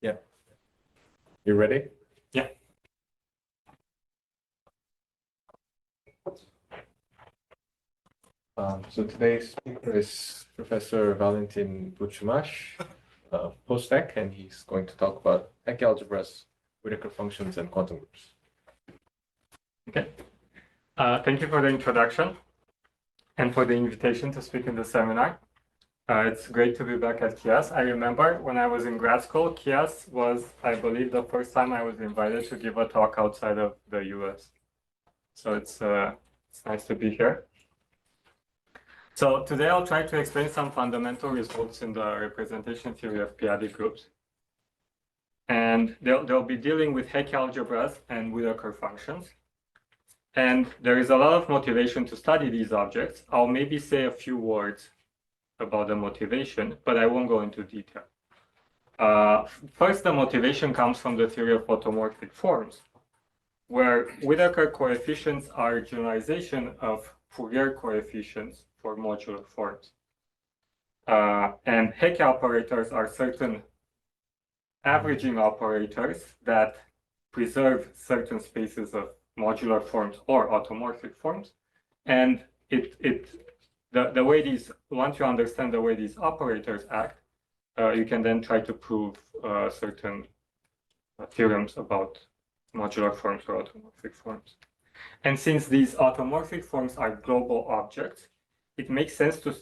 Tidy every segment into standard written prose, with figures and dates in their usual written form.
Yeah. You ready? Yeah. So today's speaker is Professor Valentin Buciumas, POSTECH, and he's going to talk about Hecke algebras, Whittaker functions, and quantum groups. Okay. Thank you for the introduction and for the invitation to speak in the seminar. It's great to be back at KIAS. I remember when I was in grad school, KIAS was, I believe, the first time I was invited to give a talk outside of the US. So it's nice to be here. So today I'll try to explain some fundamental results in the representation theory of p-adic groups. And they'll be dealing with Hecke algebras and Whittaker functions. And there is a lot of motivation to study these objects. I'll maybe say a few words about the motivation, but I won't go into detail. First, the motivation comes from the theory of automorphic forms, where Whittaker coefficients are a generalization of Fourier coefficients for modular forms. And Hecke operators are certain averaging operators that preserve certain spaces of modular forms or automorphic forms. And the way these, once you understand the way these operators act, you can then try to prove certain theorems about modular forms or automorphic forms. And since these automorphic forms are global objects, it makes sense to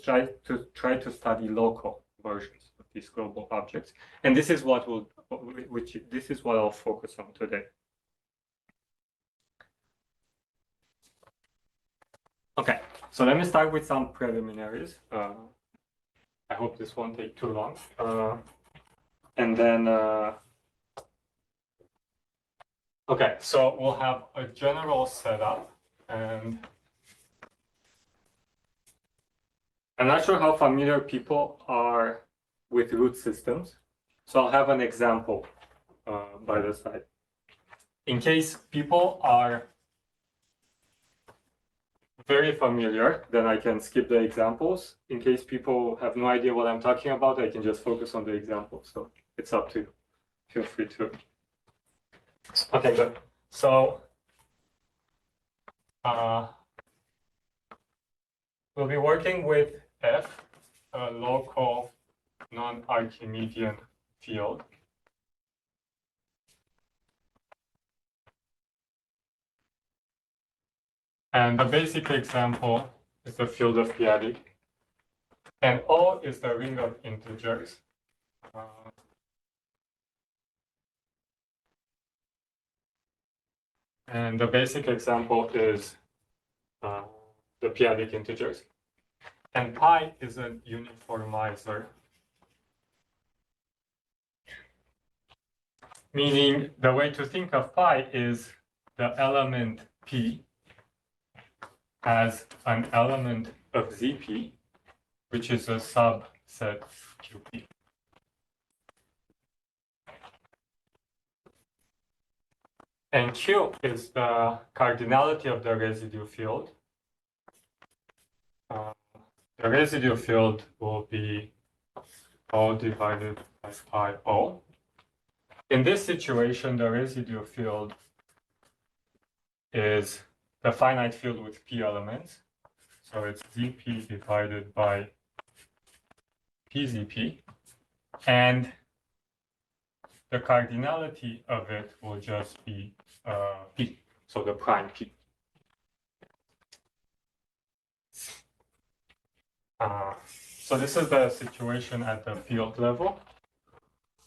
try to study local versions of these global objects. And this is what I'll focus on today. Okay, so let me start with some preliminaries. I hope this won't take too long. And then, okay, so we'll have a general setup, and I'm not sure how familiar people are with root systems. So I'll have an example by the side. In case people are very familiar, then I can skip the examples. In case people have no idea what I'm talking about, I can just focus on the examples. So it's up to you. Feel free to. Okay, good. So we'll be working with F, a local non-Archimedean field. And the basic example is the field of p-adic. And O is the ring of integers. And the basic example is the p-adic integers. And pi is a uniformizer, meaning the way to think of pi is the element p as an element of Zp, which is a subset Qp. And Q is the cardinality of the residue field. The residue field will be O divided by pi O. In this situation, the residue field is the finite field with p elements. So it's Zp divided by PZP. And the cardinality of it will just be P, so the prime P. So this is the situation at the field level.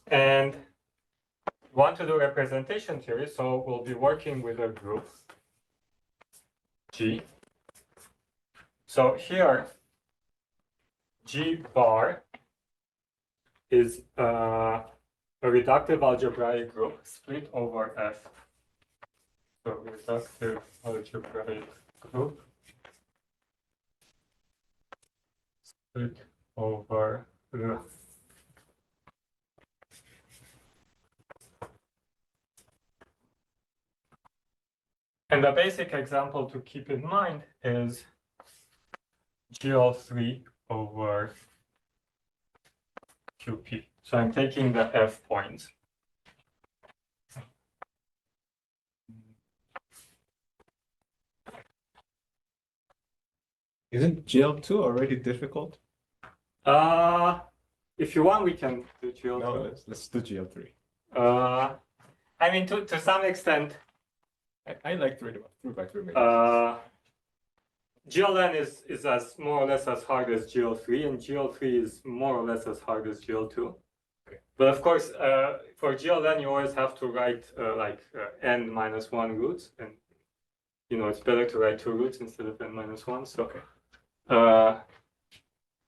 And we want to do representation theory, so we'll be working with a group G. So here, G bar is a reductive algebraic group split over F. So reductive algebraic group split over the And the basic example to keep in mind is GL3 over QP. So I'm taking the F points. Isn't GL2 already difficult? If you want, we can do GL2. No, let's do GL3. I mean, to some extent, I like 3x3 matrices. GLN is as more or less as hard as GL3, and GL3 is more or less as hard as GL2. Okay. But of course, for GLN, you always have to write n minus 1 roots, and it's better to write 2 roots instead of n minus 1. So, okay.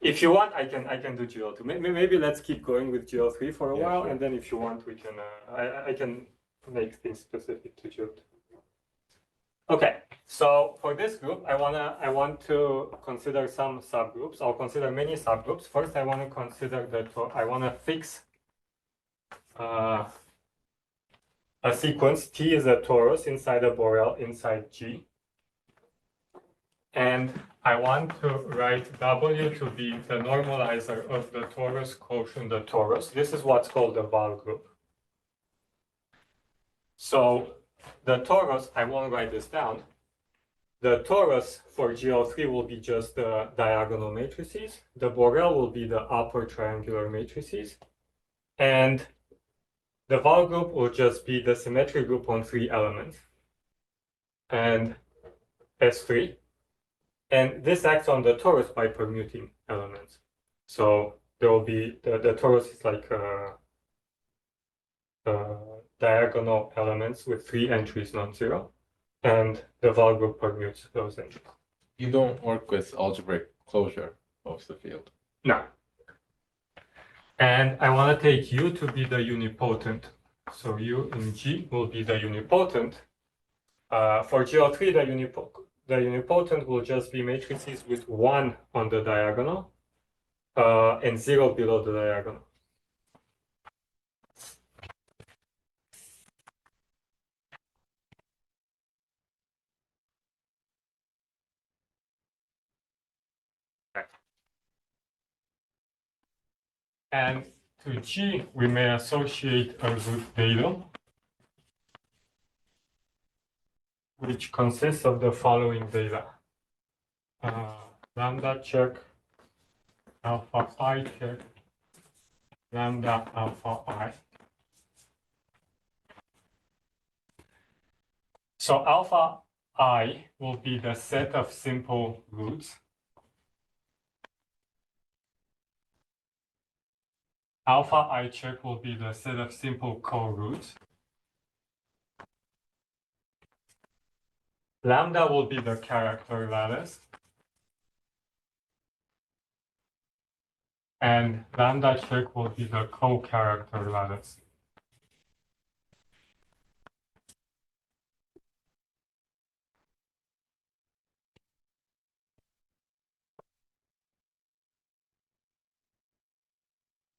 If you want, I can do GL2. Maybe let's keep going with GL3 for a while, sure. and then if you want, we can. I can make things specific to GL2. Okay, so for this group, I want to consider some subgroups. I'll consider many subgroups. First, I want to consider I want to fix a sequence. T is a torus inside a Borel inside G. And I want to write W to be the normalizer of the torus quotient the torus. This is what's called the Val group. So the torus, I won't write this down. The torus for GL3 will be just the diagonal matrices. The Borel will be the upper triangular matrices. And the Val group will just be the symmetry group on 3 elements. And S3. And this acts on the torus by permuting elements. So there will be, the torus is like diagonal elements with 3 entries non-zero. And the Val group permutes those entries. You don't work with algebraic closure of the field. No. And I want to take U to be the unipotent. So U in G will be the unipotent. For GL3, the unipotent will just be matrices with 1 on the diagonal and 0 below the diagonal. Okay. And to G, we may associate a root datum, which consists of the following data. Lambda check, alpha I check, lambda alpha I. So alpha I will be the set of simple roots. Alpha I check will be the set of simple co-roots. Lambda will be the character lattice. And lambda check will be the co-character lattice.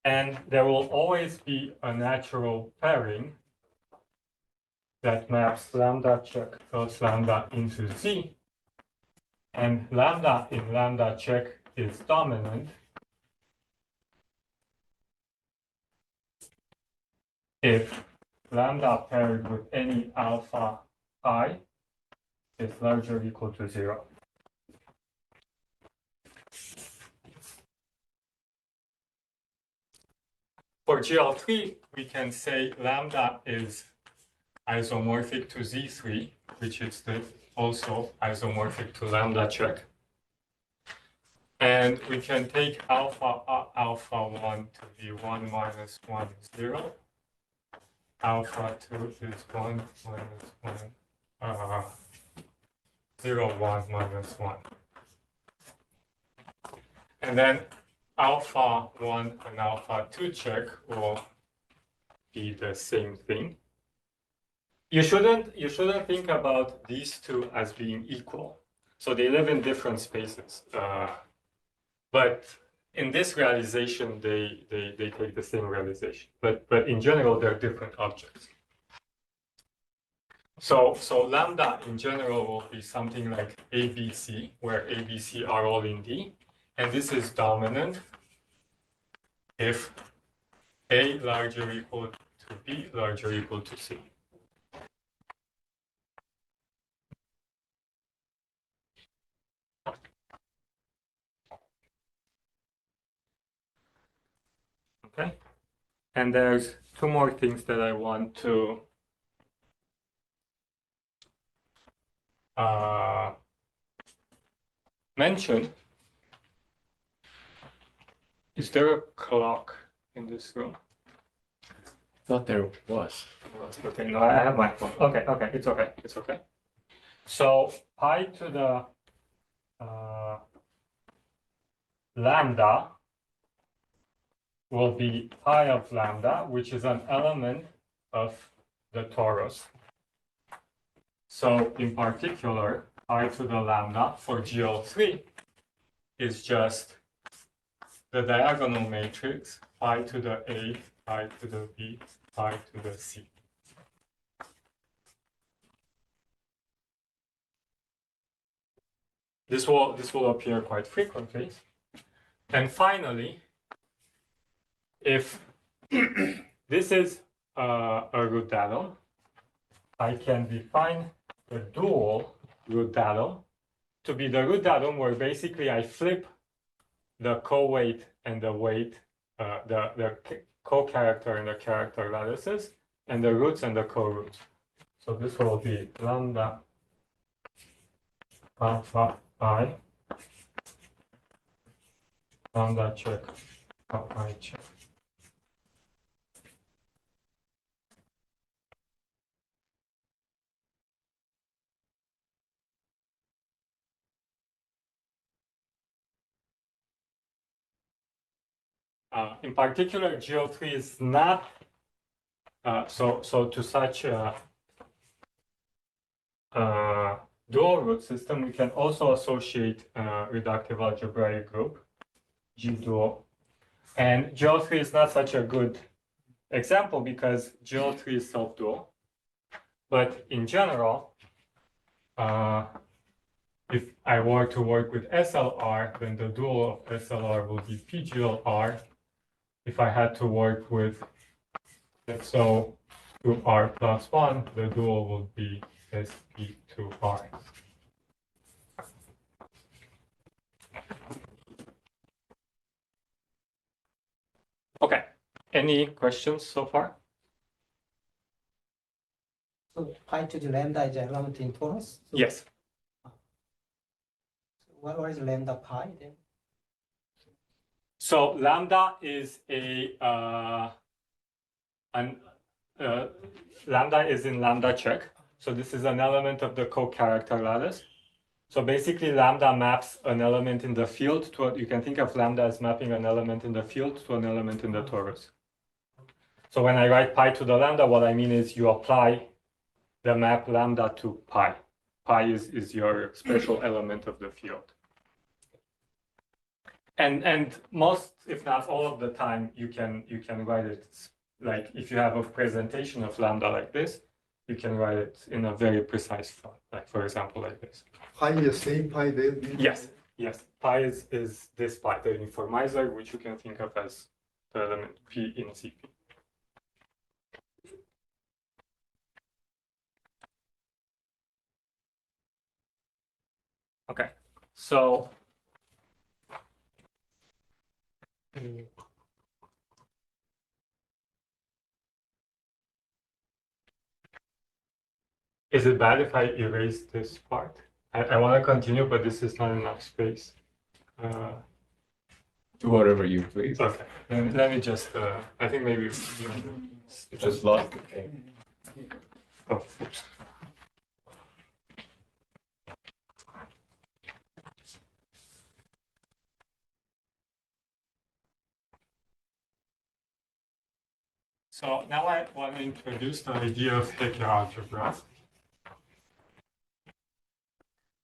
And there will always be a natural pairing that maps lambda check plus lambda into Z. And lambda in lambda check is dominant if lambda paired with any alpha I is larger or equal to 0. For GL3, we can say lambda is isomorphic to Z3, which is also isomorphic to lambda check. And we can take alpha 1 to be 1 minus 1 is 0. Alpha 2 is 1 minus 1, 0, 1 minus 1. And then alpha 1 and alpha 2 check will be the same thing. You shouldn't think about these two as being equal. So they live in different spaces. But in this realization, they take the same realization. But in general, they're different objects. So lambda in general will be something like ABC, where ABC are all in D. And this is dominant if A larger or equal to B larger or equal to C. And there's two more things that I want to mention. Is there a clock in this room? Thought there was. Okay, no, I have my phone. Okay, it's okay, it's okay. So pi to the lambda will be pi of lambda, which is an element of the torus. So in particular, pi to the lambda for GO3 is just the diagonal matrix pi to the A, pi to the B, pi to the C. This will appear quite frequently. And finally, if this is a root datum, I can define the dual root datum to be the root datum where basically I flip the co-weight and the weight, the co-character and the character lattices, and the roots and the co-roots. So this will be lambda alpha I, lambda check alpha I check. In particular, GO3 is not so to such a dual root system. We can also associate reductive algebraic group G dual, and GO3 is not such a good example because GO3 is self-dual. But in general, if I were to work with SLR, then the dual of SLR will be PGLR. If I had to work with SO2R plus 1, the dual would be SP2R. Okay, any questions so far? So pi to the lambda is an element in torus? So Yes. what is lambda pi then? So lambda is lambda is in lambda check. So this is an element of the co-character lattice. So basically lambda maps an element in the field to you can think of lambda as mapping an element in the field to an element in the torus. So when I write pi to the lambda, what I mean is you apply the map lambda to pi. Pi is your special element of the field. And most, if not all of the time, you can write it like if you have a presentation of lambda like this, you can write it in a very precise form, like for example like this. Pi is the same pi there? Yes. Pi is this pi, the uniformizer, which you can think of as the element P in CP. Okay, so is it bad if I erase this part? I want to continue, but this is not enough space. Do whatever you please. Okay, let me just, I think maybe Just lost the thing. Oh, oops. So now I want to introduce the idea of Hecke algebras.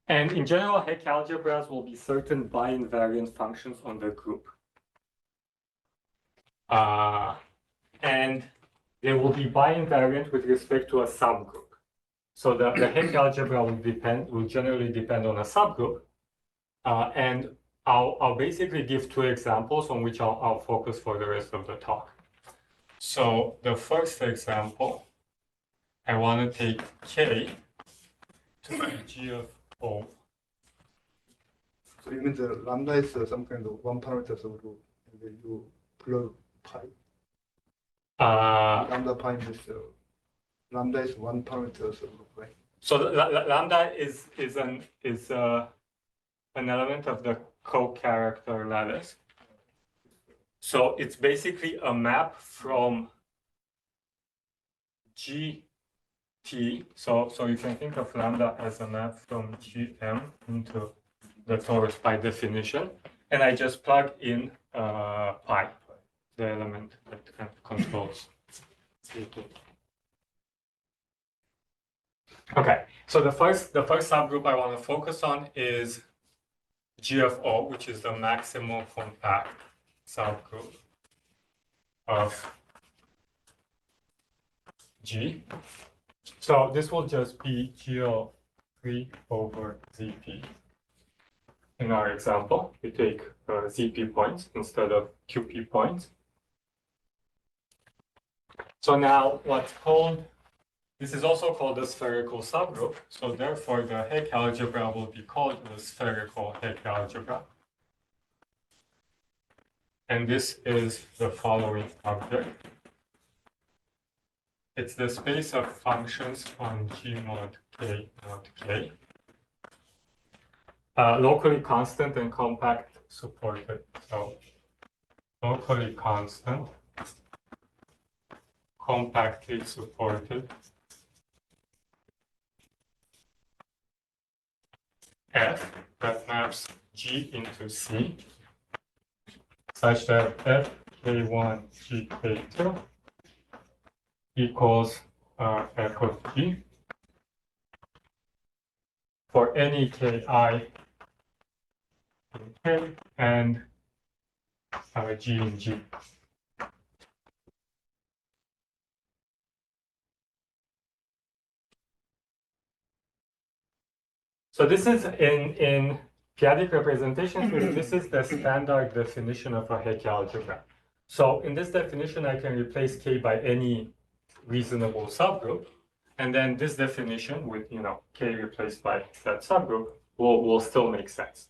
And in general, Hecke algebras will be certain bi-invariant functions on the group. And they will be bi-invariant with respect to a subgroup. So the Hecke algebra will generally depend on a subgroup. And I'll basically give two examples on which I'll focus for the rest of the talk. So the first example, I want to take K to be G of O. So you mean the lambda is some kind of one parameter subgroup, and then you plug pi? Lambda pi is lambda is one parameter, so right? So lambda is an element of the co-character lattice. So it's basically a map from GT. So you can think of lambda as a map from GM into the torus by definition. And I just plug in pi, the element that kind of controls GT. Okay, so the first subgroup I want to focus on is G of O, which is the maximal compact subgroup of G. So this will just be GL3 over ZP. In our example, we take ZP points instead of QP points. So now this is also called the spherical subgroup. So therefore, the Hecke algebra will be called the spherical Hecke algebra. And this is the following object. It's the space of functions on G mod K mod K. Locally constant and compact supported. So locally constant, compactly supported. F that maps G into C such that Fk1 Gk2 equals f of G for any Ki in K and G in G. So this is in p-adic representations, this is the standard definition of a Hecke algebra. So in this definition, I can replace K by any reasonable subgroup. And then this definition with, K replaced by that subgroup will still make sense.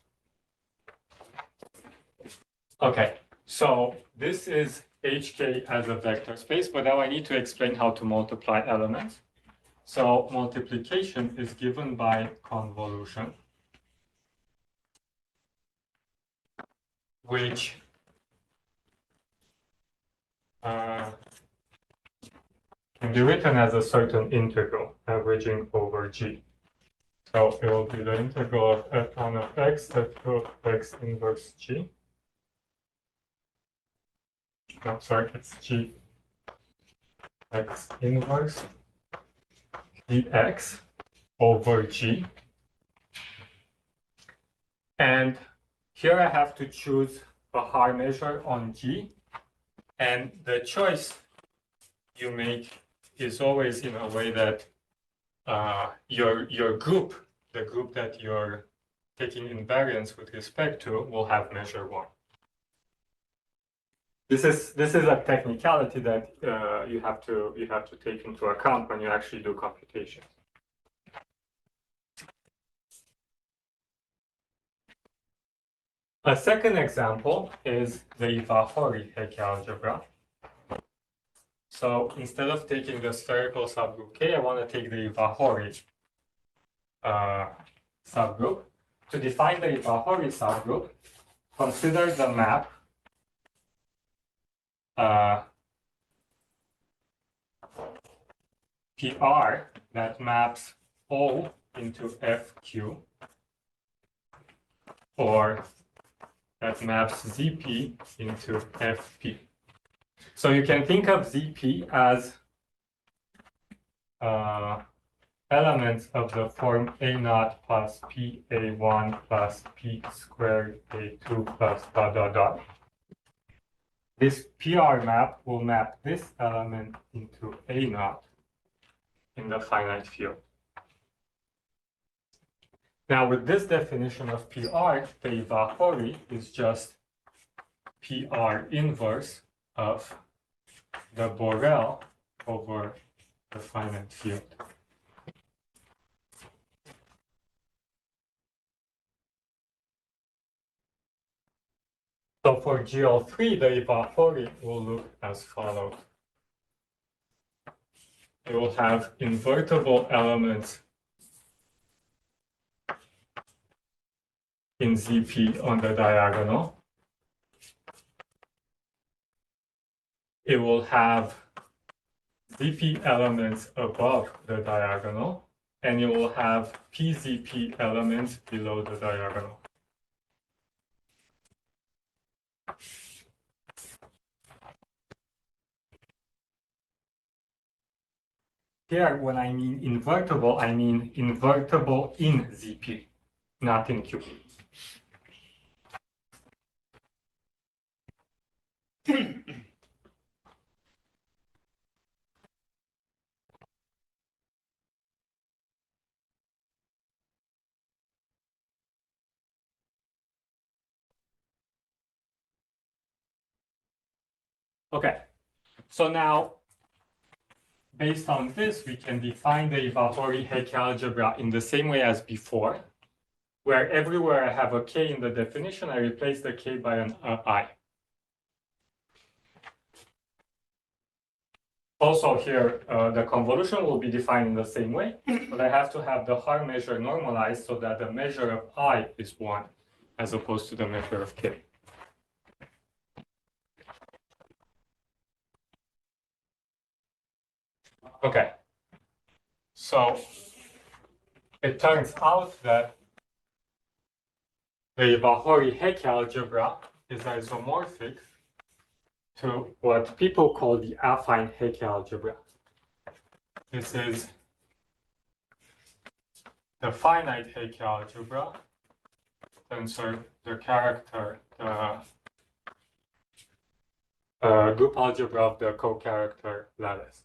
Okay, so this is HK as a vector space, but now I need to explain how to multiply elements. So multiplication is given by convolution, which can be written as a certain integral averaging over G. So it will be the integral of f1 of x, f2 of x inverse G. No, sorry, it's G x inverse dx over G. And here I have to choose a Haar measure on G. And the choice you make is always in a way that your group, the group that you're taking invariance with respect to, will have measure 1. This is a technicality that you have to take into account when you actually do computations. A second example is the Iwahori Hecke algebra. So instead of taking the spherical subgroup K, I want to take the Iwahori subgroup. To define the Iwahori subgroup, consider the map PR that maps O into FQ, or that maps ZP into FP. So you can think of ZP as elements of the form A0 plus PA1 plus P squared A2 plus ... This PR map will map this element into A0 in the finite field. Now with this definition of PR, the Iwahori is just PR inverse of the Borel over the finite field. So for GL3, the Iwahori will look as follows. it will have invertible elements in ZP on the diagonal. It will have ZP elements above the diagonal, and it will have PZP elements below the diagonal. Here, when I mean invertible in ZP, not in QP. Okay, so now, based on this, we can define the Iwahori-Hecke algebra in the same way as before, where everywhere I have a k in the definition, I replace the k by an I. Also here, the convolution will be defined in the same way, but I have to have the Haar measure normalized so that the measure of I is 1, as opposed to the measure of k. Okay, so it turns out that the Iwahori-Hecke algebra is isomorphic to what people call the affine Hecke algebra. This is the finite Hecke algebra, tensor, the character, the group algebra of the co-character lattice.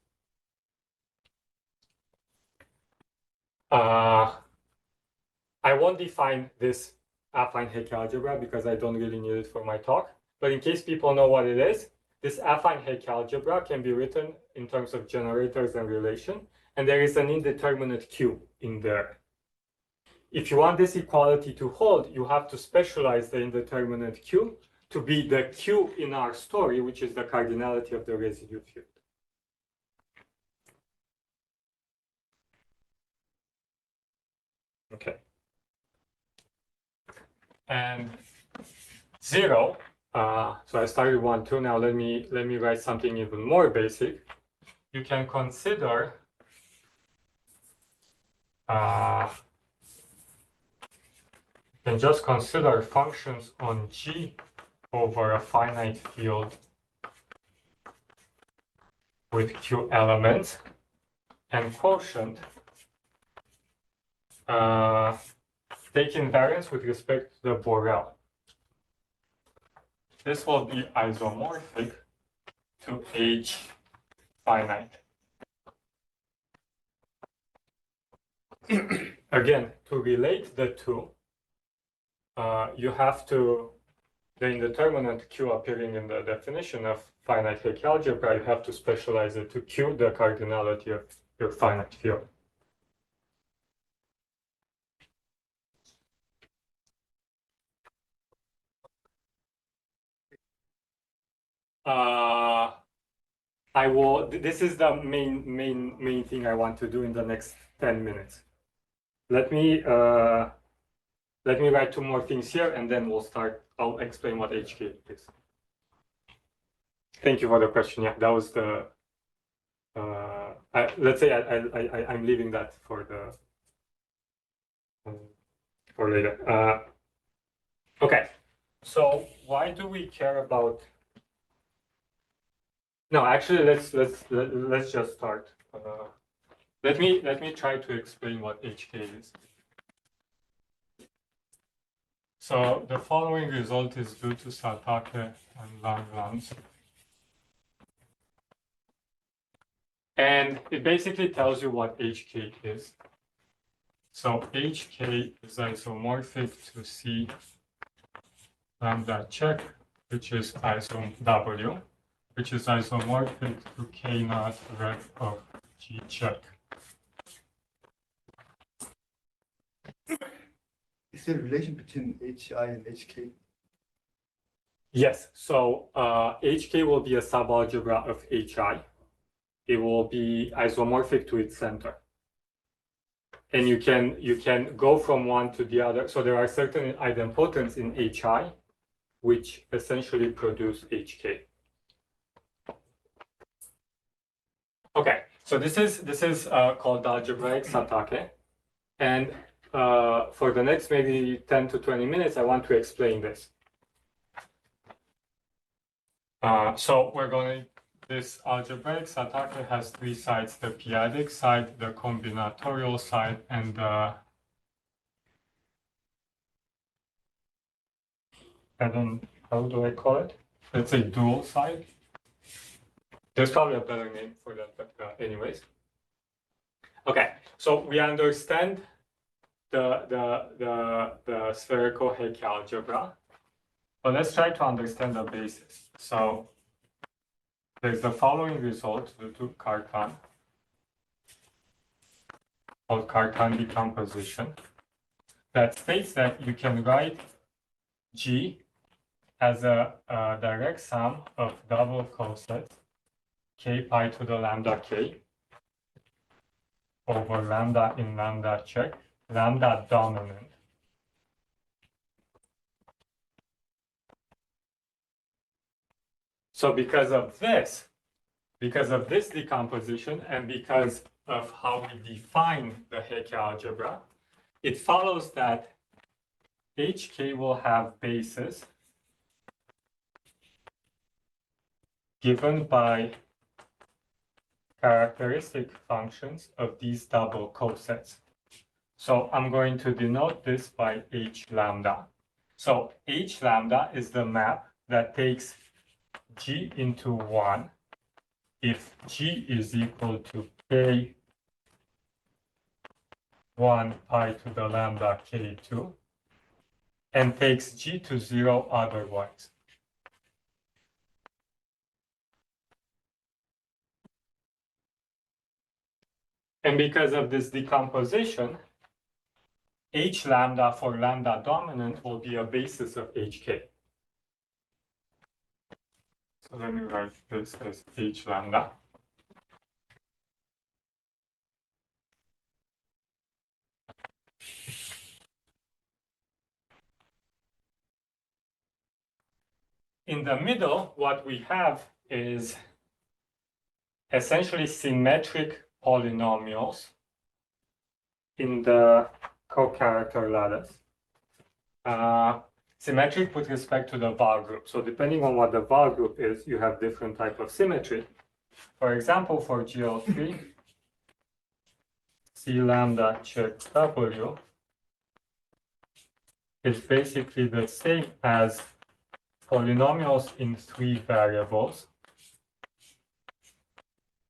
I won't define this affine Hecke algebra because I don't really need it for my talk. But in case people know what it is, this affine Hecke algebra can be written in terms of generators and relation, and there is an indeterminate Q in there. If you want this equality to hold, you have to specialize the indeterminate Q to be the Q in our story, which is the cardinality of the residue field. Okay. And 0. So I started 1, 2. Now let me write something even more basic. You can consider just consider functions on G over a finite field with Q elements and quotient take invariance with respect to the Borel. This will be isomorphic to H finite. Again, to relate the two, you have to, the indeterminate Q appearing in the definition of finite Hecke algebra, you have to specialize it to Q, the cardinality of your finite field. This is the main thing I want to do in the next 10 minutes. Let me write 2 more things here and then we'll start. I'll explain what HK is. Thank you for the question. Yeah, that was the, let's say I'm leaving that for later. Okay, so why do we care about? No, actually, let's just start. Let me try to explain what HK is. So the following result is due to Satake and Lagrange. And it basically tells you what HK is. So HK is isomorphic to C lambda check, which is isom W, which is isomorphic to K naught ref of G check. Is there a relation between HI and HK? Yes, so HK will be a subalgebra of HI, it will be isomorphic to its center. And you can go from one to the other. So there are certain idempotents in HI which essentially produce HK. Okay, so this is called algebraic Satake, and for the next maybe 10 to 20 minutes, I want to explain this. So we're going to, this algebraic Satake has three sides: the p-adic side, the combinatorial side, and the how do I call it? Let's say dual side. There's probably a better name for that, but anyways. Okay, so we understand the spherical Hecke algebra, but let's try to understand the basis. So there's the following result due to Cartan, called Cartan decomposition, that states that you can write G as a direct sum of double cosets k pi to the lambda k over lambda in lambda check, lambda dominant. So because of this decomposition, and because of how we define the Hecke algebra, it follows that HK will have bases given by characteristic functions of these double cosets. So I'm going to denote this by H lambda. So H lambda is the map that takes G into 1 if G is equal to K 1 pi to the lambda K2 and takes G to 0 otherwise. And because of this decomposition, H lambda for lambda dominant will be a basis of HK. So let me write this as H lambda. In the middle, what we have is essentially symmetric polynomials in the co-character lattice. Symmetric with respect to the var group. So depending on what the var group is, you have different type of symmetry. For example, for GL3, C lambda check W is basically the same as polynomials in 3 variables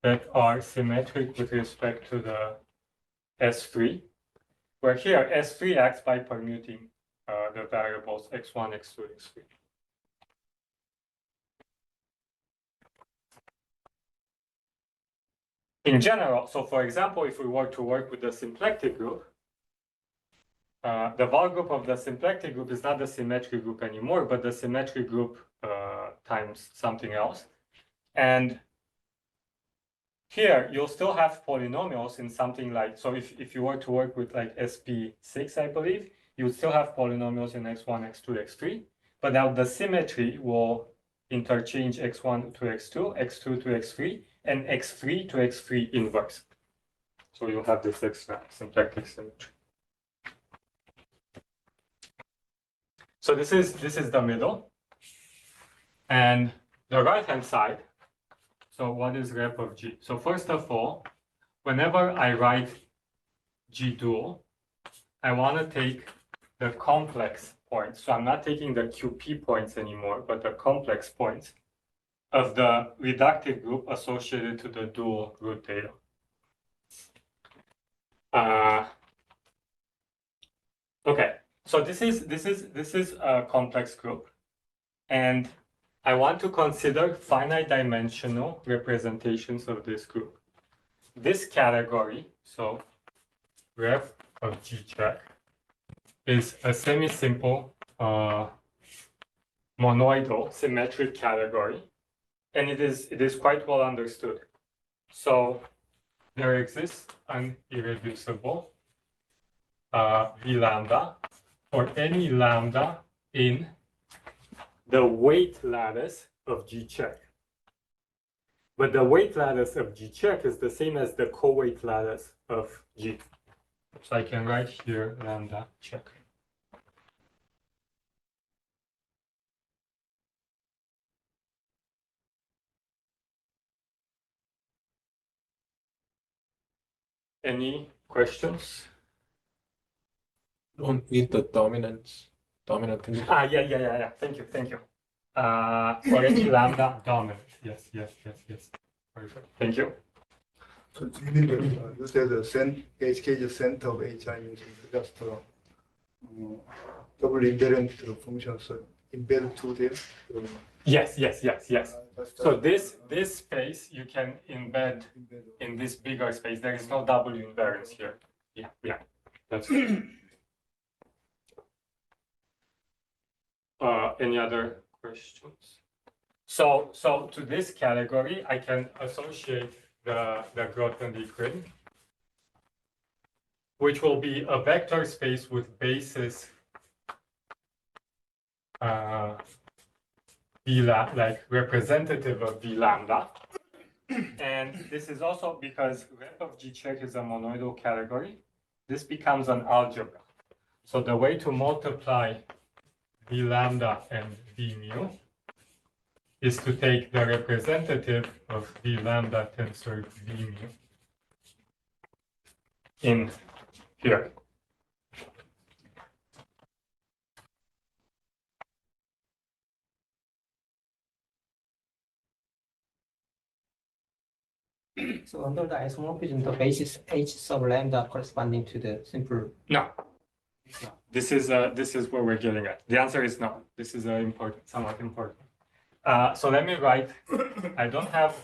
that are symmetric with respect to the S3, where here S3 acts by permuting the variables x1, x2, x3. In general, so for example, if we were to work with the symplectic group, the var group of the symplectic group is not the symmetric group anymore, but the symmetric group times something else. And here, you'll still have polynomials in something like, so if you were to work with like SP6, I believe, you would still have polynomials in x1, x2, x3, but now the symmetry will interchange x1 to x2, x2 to x3, and x3 to x3 inverse. So you'll have this extra symplectic symmetry. So this is the middle. And the right-hand side, so what is rep of G? So first of all, whenever I write G dual, I want to take the complex points. So I'm not taking the QP points anymore, but the complex points of the reductive group associated to the dual root data. Okay, so this is a complex group, and I want to consider finite dimensional representations of this group. This category, so ref of G check, is a semi-simple monoidal symmetric category, and it is quite well understood. So there exists an irreducible V lambda for any lambda in the weight lattice of G check. But the weight lattice of G check is the same as the co-weight lattice of G. So I can write here lambda check. Any questions? Don't need the dominant condition. Yeah. Thank you. For any lambda dominant. Yes. Perfect. Thank you. So you need you said the HK is the center of HI means just double invariant function, so embed to them. Yes. That's So this space you can embed in this bigger space. There is no double invariance here. Yeah. That's right. Any other questions? So to this category, I can associate the Grothendieck ring, which will be a vector space with basis V like representative of V lambda. And this is also because rep of G check is a monoidal category. This becomes an algebra. So the way to multiply V lambda and V mu is to take the representative of V lambda tensor V mu in here. So under the isomorphism, the basis H sub lambda corresponding to the simple. No. This is where we're getting at. The answer is no. This is important, somewhat important. So let me write. I don't have.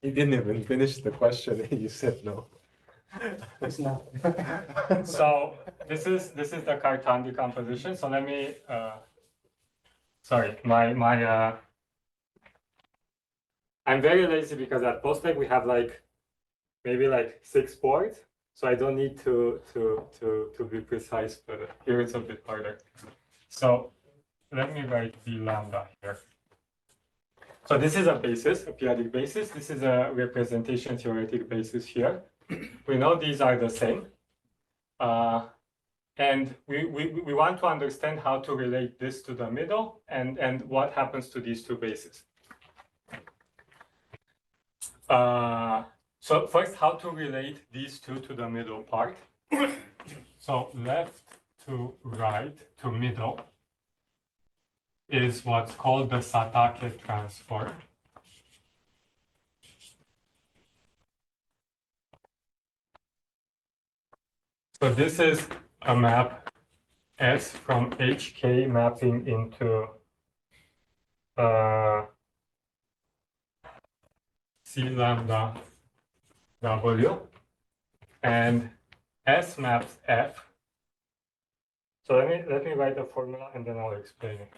He didn't even finish the question and you said no. It's not. So this is the Cartan decomposition. So let me. Sorry, my. I'm very lazy because at POSTECH we have maybe 6 boards, so I don't need to be precise. But here it's a bit harder. So let me write V lambda here. So this is a basis, a p-adic basis. This is a representation theoretic basis here. We know these are the same. And we want to understand how to relate this to the middle and what happens to these two bases. So first, how to relate these two to the middle part. So left to right to middle is what's called the Satake transform. So this is a map S from HK mapping into C lambda W, and S maps F. So let me write the formula and then I'll explain it.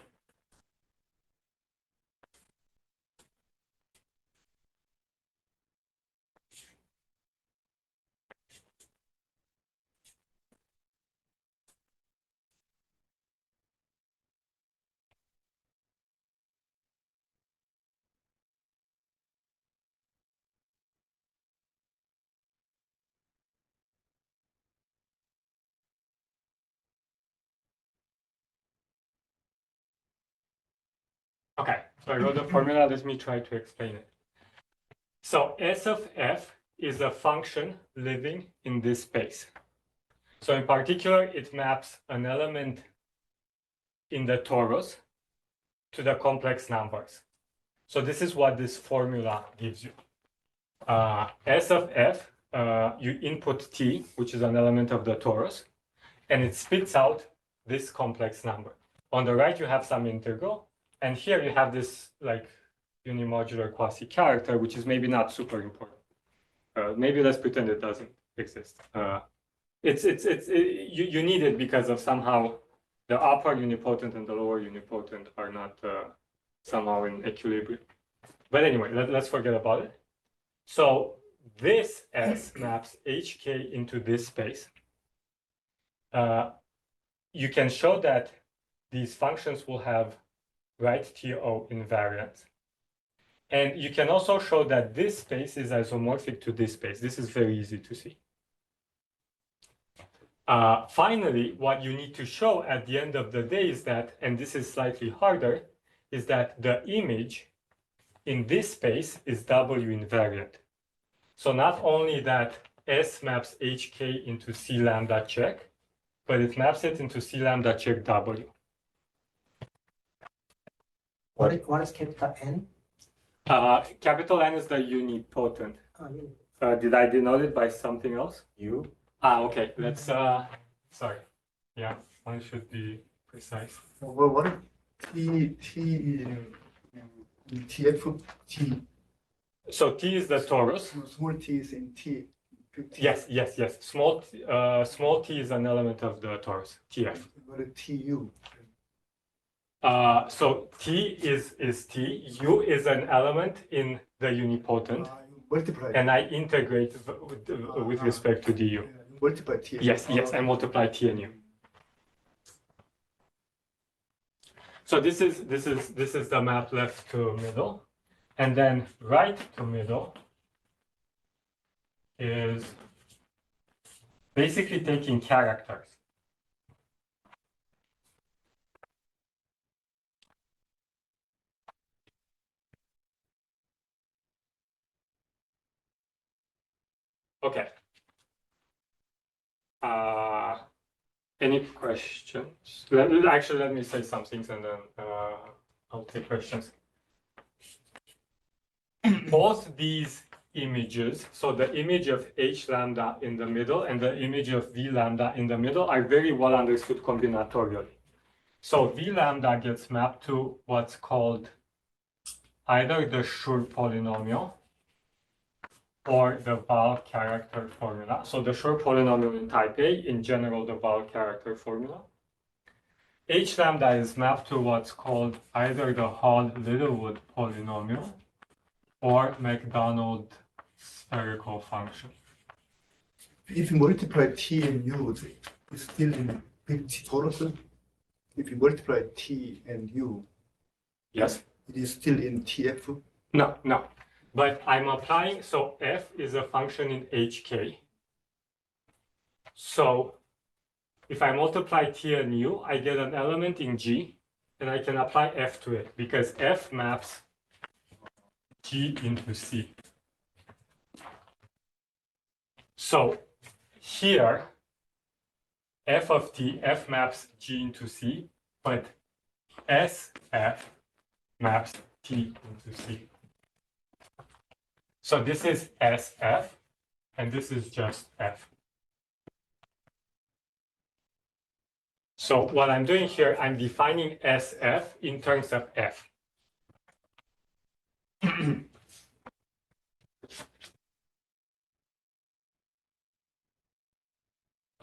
Okay, so I wrote the formula. Let me try to explain it. So S of F is a function living in this space. So in particular, it maps an element in the torus to the complex numbers. So this is what this formula gives you. S of F, you input T, which is an element of the torus, and it spits out this complex number. On the right, you have some integral. And here you have this unimodular quasi-character, which is maybe not super important. Maybe let's pretend it doesn't exist. You need it because of somehow the upper unipotent and the lower unipotent are not somehow in equilibrium. But anyway, let's forget about it. So this S maps HK into this space. You can show that these functions will have right TO invariant. And you can also show that this space is isomorphic to this space. This is very easy to see. Finally, what you need to show at the end of the day is that, and this is slightly harder, is that the image in this space is W invariant. So not only that S maps HK into C lambda check, but it maps it into C lambda check W. What is capital N? Capital N is the unipotent. Yeah. Did I denote it by something else? U. Okay, let's, sorry. Yeah, one should be precise. Well, what if T in TF T? So T is the torus. Small t is in T. Yes. Small t is an element of the torus, TF. What is TU? So T is T, U is an element in the unipotent, Multiply. and I integrate with respect to du. Multiply T. Yes, I multiply T and U. So this is the map left to middle, and then right to middle is basically taking characters. Okay. Any questions? Actually, let me say some things and then I'll take questions. Both these images, so the image of H lambda in the middle and the image of V lambda in the middle, are very well understood combinatorially. So V lambda gets mapped to what's called either the Schur polynomial or the Val character formula. So the Schur polynomial in type A, in general, the Val character formula. H lambda is mapped to what's called either the Hall-Littlewood polynomial or McDonald spherical function. If you multiply T and U, it's still in big T torus. If you multiply T and U, Yes? it is still in TF. No. But I'm applying, so f is a function in HK. So if I multiply T and U, I get an element in G, and I can apply f to it, because f maps G into C. So here, f of T, f maps G into C, but SF maps T into C. So this is SF, and this is just F. So what I'm doing here, I'm defining SF in terms of F.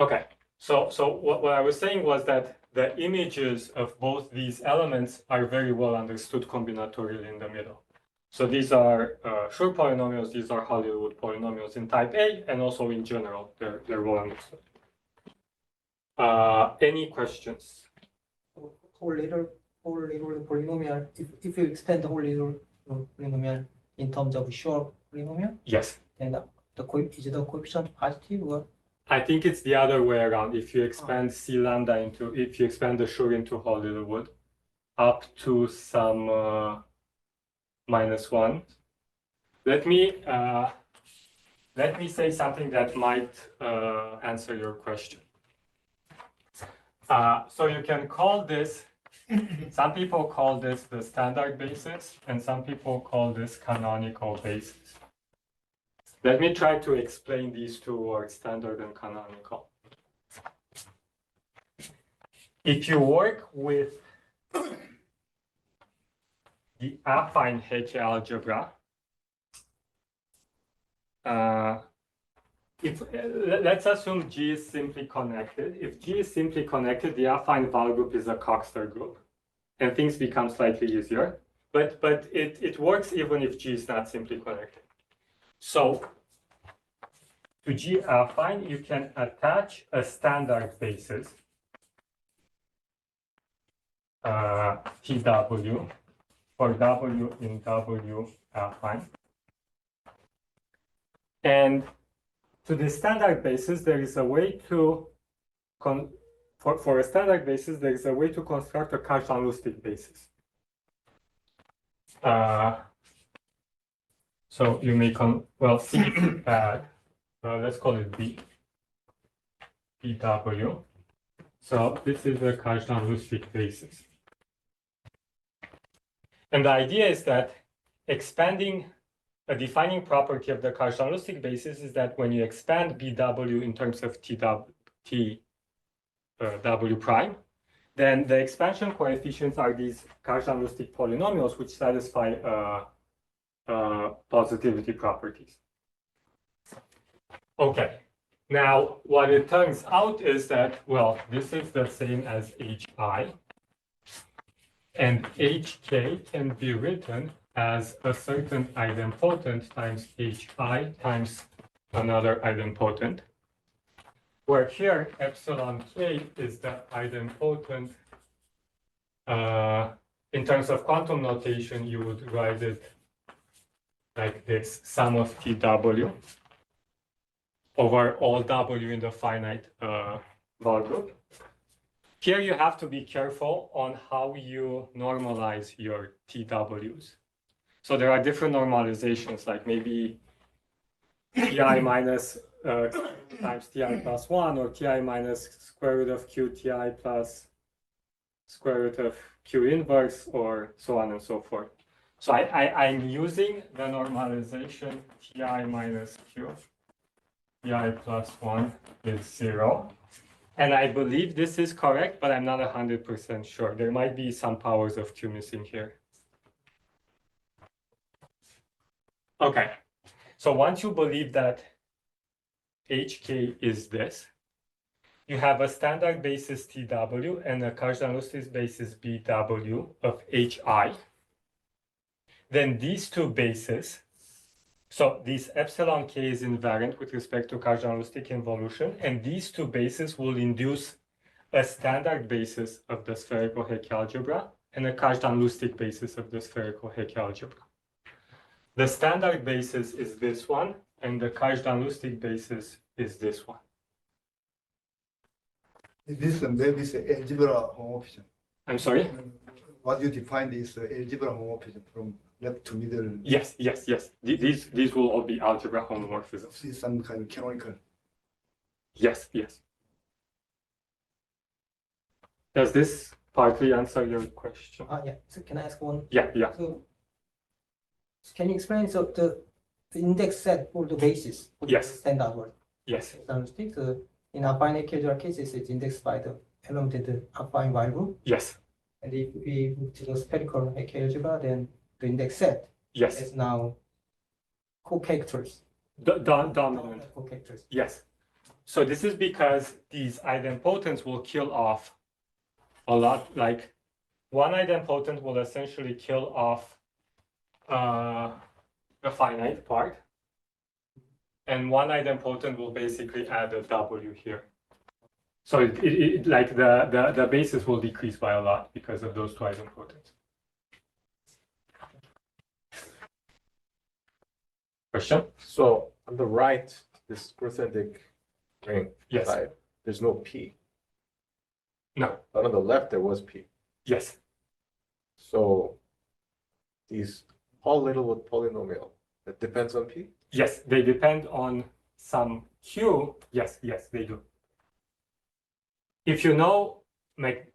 Okay, so what I was saying was that the images of both these elements are very well understood combinatorially in the middle. So these are Schur polynomials, these are Hall-Littlewood polynomials in type A, and also in general, they're well understood. Any questions? Hall-Littlewood polynomial, if you expand the Hall-Littlewood polynomial in terms of short polynomial, Yes. then the coefficient positive or? I think it's the other way around. If you expand C lambda into, if you expand the Schur into Hall-Littlewood up to some -1. Let me say something that might answer your question. So you can call this, some people call this the standard basis, and some people call this canonical basis. Let me try to explain these two words, standard and canonical. If you work with the affine Hecke algebra, let's assume G is simply connected. If G is simply connected, the affine Val group is a Coxeter group, and things become slightly easier. But it works even if G is not simply connected. So to G affine, you can attach a standard basis, TW, for W in W affine. And to the standard basis, there is a way to, for a standard basis, there is a way to construct a Casselman-Shalika basis. So you may C add, let's call it B, BW. So this is a Casselman-Shalika basis. And the idea is that expanding a defining property of the Casselman-Shalika basis is that when you expand BW in terms of W prime, then the expansion coefficients are these Casselman-Shalika polynomials which satisfy positivity properties. Okay, now what it turns out is that, well, this is the same as HI, and HK can be written as a certain idempotent times HI times another idempotent, where here epsilon k is the idempotent. In terms of quantum notation, you would write it like this, sum of TW over all W in the finite Wald group. Here you have to be careful on how you normalize your TWs. So there are different normalizations, like maybe Ti minus times Ti plus 1, or Ti minus square root of Q Ti plus square root of Q inverse, or so on and so forth. So I'm using the normalization Ti minus Q, Ti plus 1 is 0. And I believe this is correct, but I'm not 100% sure. There might be some powers of Q missing here. Okay, so once you believe that HK is this, you have a standard basis TW and a Casselman-Shalika basis BW of HI. Then these two bases, so this epsilon k is invariant with respect to Casselman-Shalika involution, and these two bases will induce a standard basis of the spherical Hecke algebra and a Casselman-Shalika basis of the spherical Hecke algebra. The standard basis is this one, and the Casselman-Shalika basis is this one. This maybe is algebra homomorphism. I'm sorry? What you defined is algebra homomorphism from left to middle. Yes, yes, yes. These will all be algebra homomorphisms. See some kind of canonical. Yes, yes. Does this partly answer your question? Yeah. So can I ask one? Yeah, yeah. So can you explain the index set for the basis for the Yes. standard one? Yes. In affine algebra cases, it's indexed by the element in the affine Wald group. Yes. And if we move to the spherical Hecke algebra, then the index set Yes. is now co-characters. Dominant. Co-characters. Yes. So this is because these idempotents will kill off a lot. Like one idempotent will essentially kill off the finite part, and one idempotent will basically add a W here. So like the basis will decrease by a lot because of those two idempotents. Question? So on the right, this Grothendieck ring Yes. side, there's no P. No. But on the left, there was P. Yes. So these Paul Littlewood polynomial, that depends on P? Yes, they depend on some Q. Yes, yes, they do. If you know,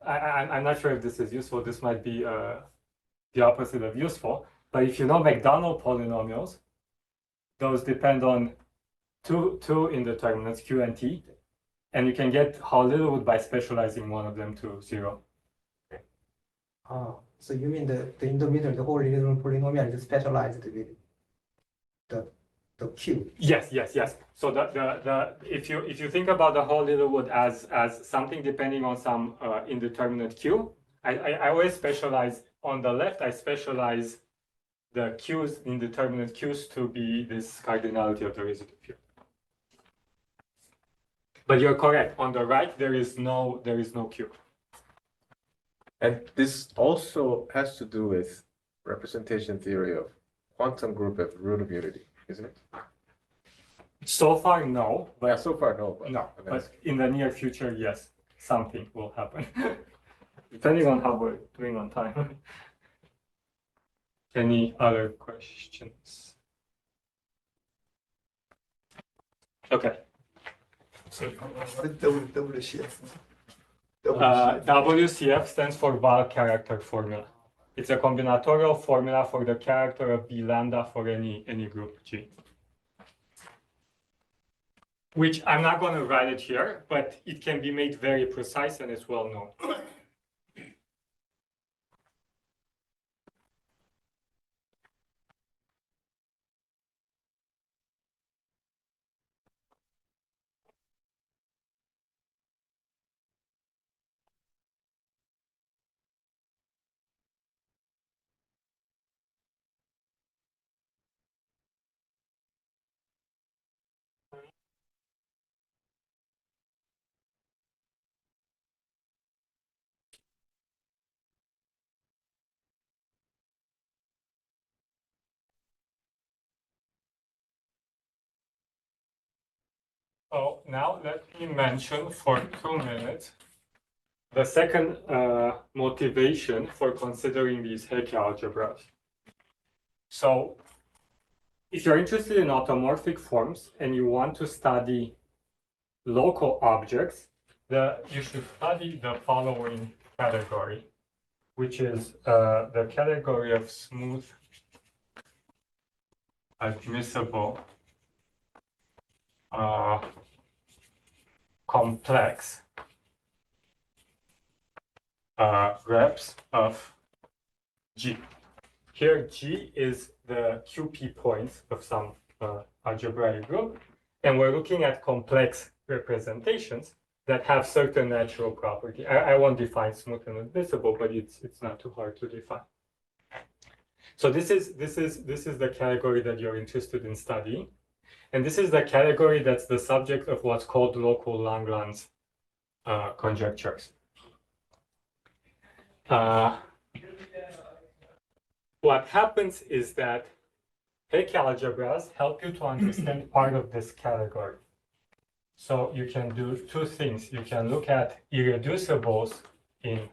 I'm not sure if this is useful. This might be the opposite of useful. But if you know McDonald polynomials, those depend on two indeterminates, Q and T. And you can get Hall Littlewood by specializing one of them to 0. So you mean the in the middle, the whole little polynomial is specialized with the Q. Yes, yes, yes. So if you think about the Hall Littlewood as something depending on some indeterminate Q, I always specialize on the left. I specialize the Q's, indeterminate Q's, to be this cardinality of the residue field. But you're correct. On the right, there is no Q. And this also has to do with representation theory of quantum group of root of unity, isn't it? So far, no. Yeah, so far, no. No, but in the near future, yes, something will happen. Depending on how we're doing on time. Any other questions? Okay. So, What is WCF? WCF stands for Val character formula. It's a combinatorial formula for the character of B lambda for any group G. Which I'm not going to write it here, but it can be made very precise and it's well known. So now let me mention for 2 minutes the second motivation for considering these Hecke algebras. So if you're interested in automorphic forms and you want to study local objects, you should study the following category, which is the category of smooth admissible complex reps of G. Here, G is the QP points of some algebraic group, and we're looking at complex representations that have certain natural property. I won't define smooth and admissible, but it's not too hard to define. So this is the category that you're interested in studying. And this is the category that's the subject of what's called local Lagrange conjectures. What happens is that Hecke algebras help you to understand part of this category. So you can do two things. You can look at irreducibles in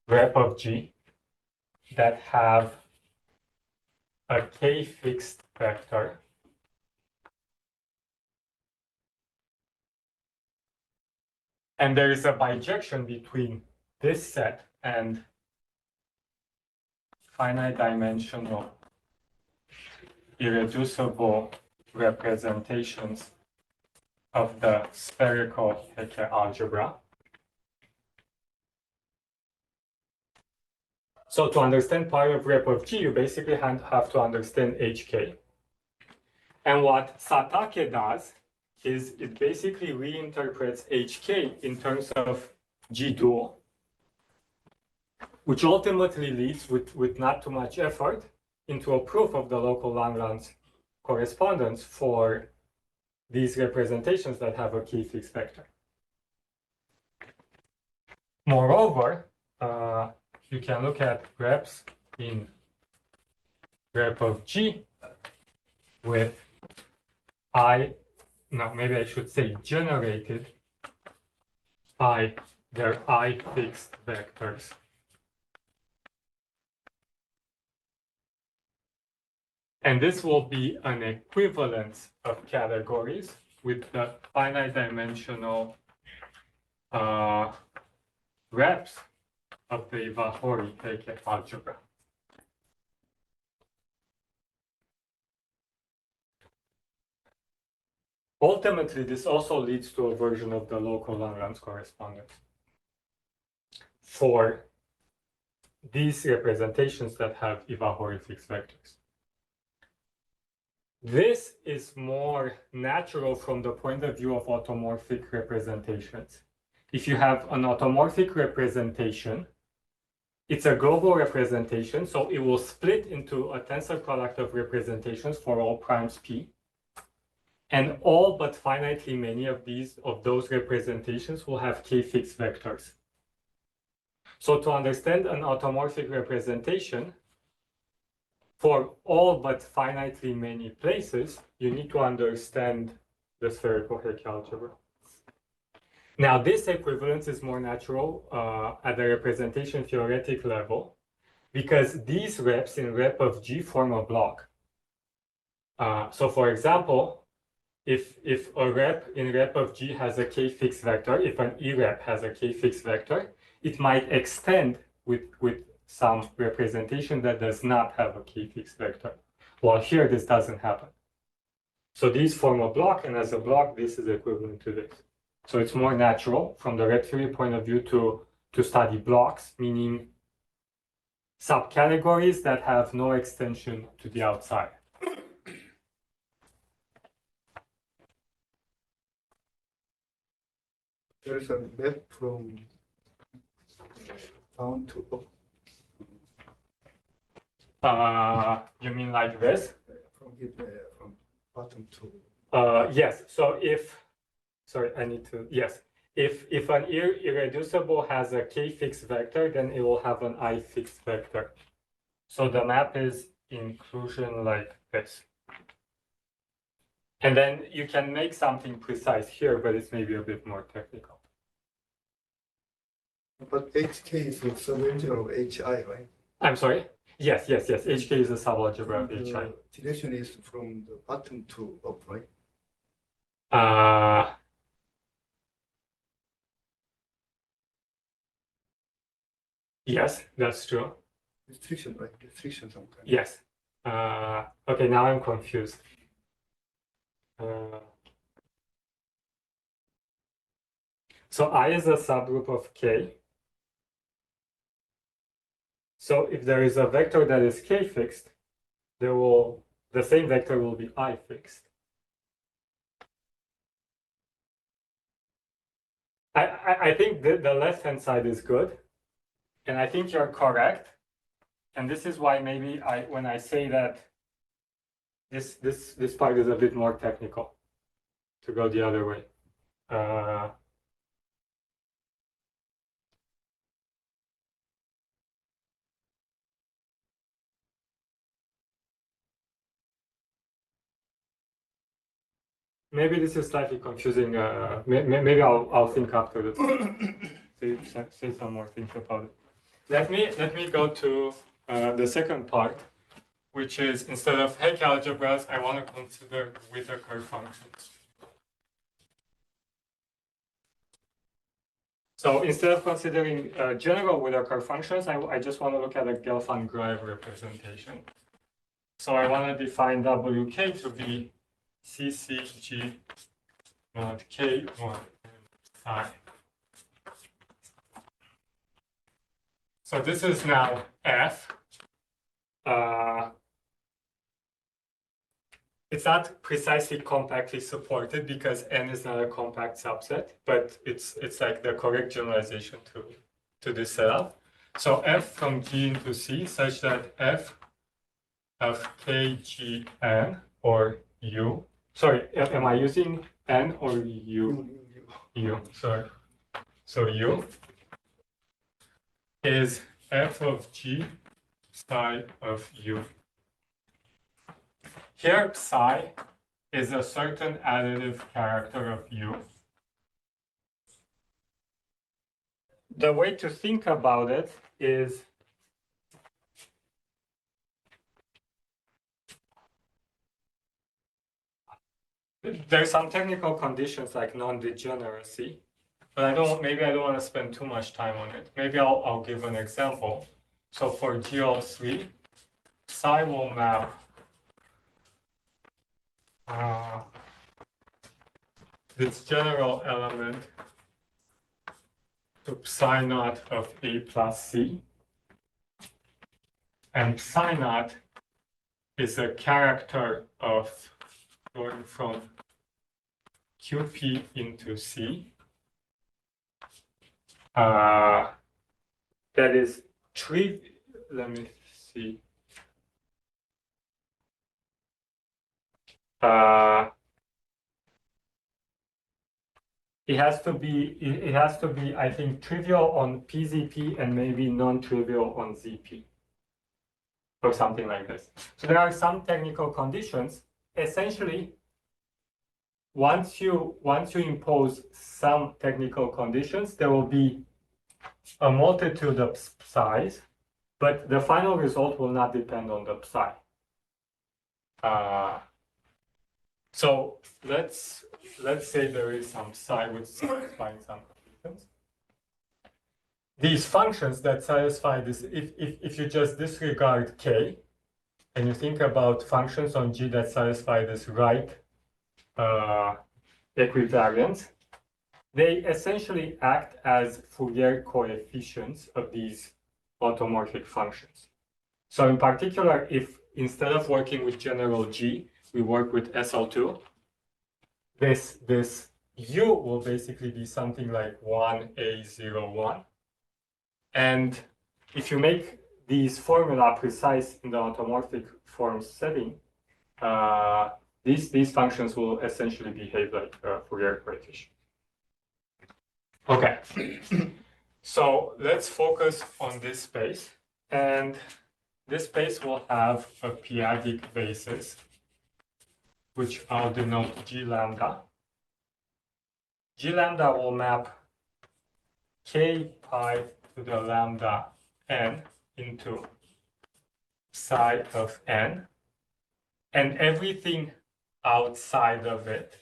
rep of G that have a k-fixed vector. And there is a bijection between this set and finite dimensional irreducible representations of the spherical Hecke algebra. So to understand part of rep of G, you basically have to understand HK. And what Satake does is it basically reinterprets HK in terms of G dual, which ultimately leads with not too much effort into a proof of the local Lagrange correspondence for these representations that have a k-fixed vector. Moreover, you can look at reps in rep of G with maybe I should say generated their I fixed vectors. And this will be an equivalence of categories with the finite dimensional reps of the Vahory-Hecke algebra. Ultimately, this also leads to a version of the local Lagrange correspondence for these representations that have Vahory fixed vectors. This is more natural from the point of view of automorphic representations. If you have an automorphic representation it's a global representation, so it will split into a tensor product of representations for all primes P. And all but finitely many of those representations will have k-fixed vectors. So to understand an automorphic representation, for all but finitely many places, you need to understand the spherical Hecke algebra. Now, this equivalence is more natural at the representation theoretic level, because these reps in rep of G form a block. So for example, if a rep in rep of G has a k-fixed vector, if an E rep has a k-fixed vector, it might extend with some representation that does not have a k-fixed vector. While here, this doesn't happen. So these form a block, and as a block, this is equivalent to this. So it's more natural from the rep theory point of view to study blocks, meaning subcategories that have no extension to the outside. There is a map from down to up. You mean like this? From bottom to. Yes. So sorry, I need to. Yes. If an irreducible has a k-fixed vector, then it will have an I-fixed vector. So the map is inclusion like this. And then you can make something precise here, but it's maybe a bit more technical. But HK is a subalgebra of HI, right? I'm sorry? Yes. HK is a subalgebra of The HI. direction is from the bottom to up, right? Yes, that's true. Restriction, right? Restriction sometimes. Yes. Okay, now I'm confused. So I is a subgroup of K. So if there is a vector that is K fixed, the same vector will be I fixed. I think the left-hand side is good, and I think you're correct. And this is why maybe when I say that this part is a bit more technical, to go the other way. Maybe this is slightly confusing. Maybe I'll think after this. say some more things about it. Let me go to the second part, which is instead of Hecke algebras, I want to consider Whittaker functions. So instead of considering general Whittaker functions, I just want to look at a Gelfand-Greif representation. So I want to define WK to be CCG mod K1 psi. So this is now F. It's not precisely compactly supported because N is not a compact subset, but it's like the correct generalization to this setup. So F from G into C such that F of K, G, N or U. Sorry, am I using N or U? U, sorry. So U is F of G psi of U. Here, psi is a certain additive character of U. The way to think about it is there's some technical conditions like non-degeneracy, but maybe I don't want to spend too much time on it. Maybe I'll give an example. So for GL3, psi will map this general element to psi naught of A plus C. And psi naught is a character of going from QP into C. That is let me see. It has to be, I think, trivial on PZP and maybe non-trivial on ZP, or something like this. So there are some technical conditions. Essentially, once you impose some technical conditions, there will be a multitude of psi's, but the final result will not depend on the psi. So let's say there is some psi which satisfying some conditions. These functions that satisfy this, if you just disregard k, and you think about functions on G that satisfy this right equivariance, they essentially act as Fourier coefficients of these automorphic functions. So in particular, if instead of working with general G, we work with SL2, this U will basically be something like 1A01. And if you make these formula precise in the automorphic form setting, these functions will essentially behave like Fourier coefficient. Okay, so let's focus on this space, and this space will have a p-adic basis, which I'll denote G lambda. G lambda will map k pi to the lambda n into psi of n, and everything outside of it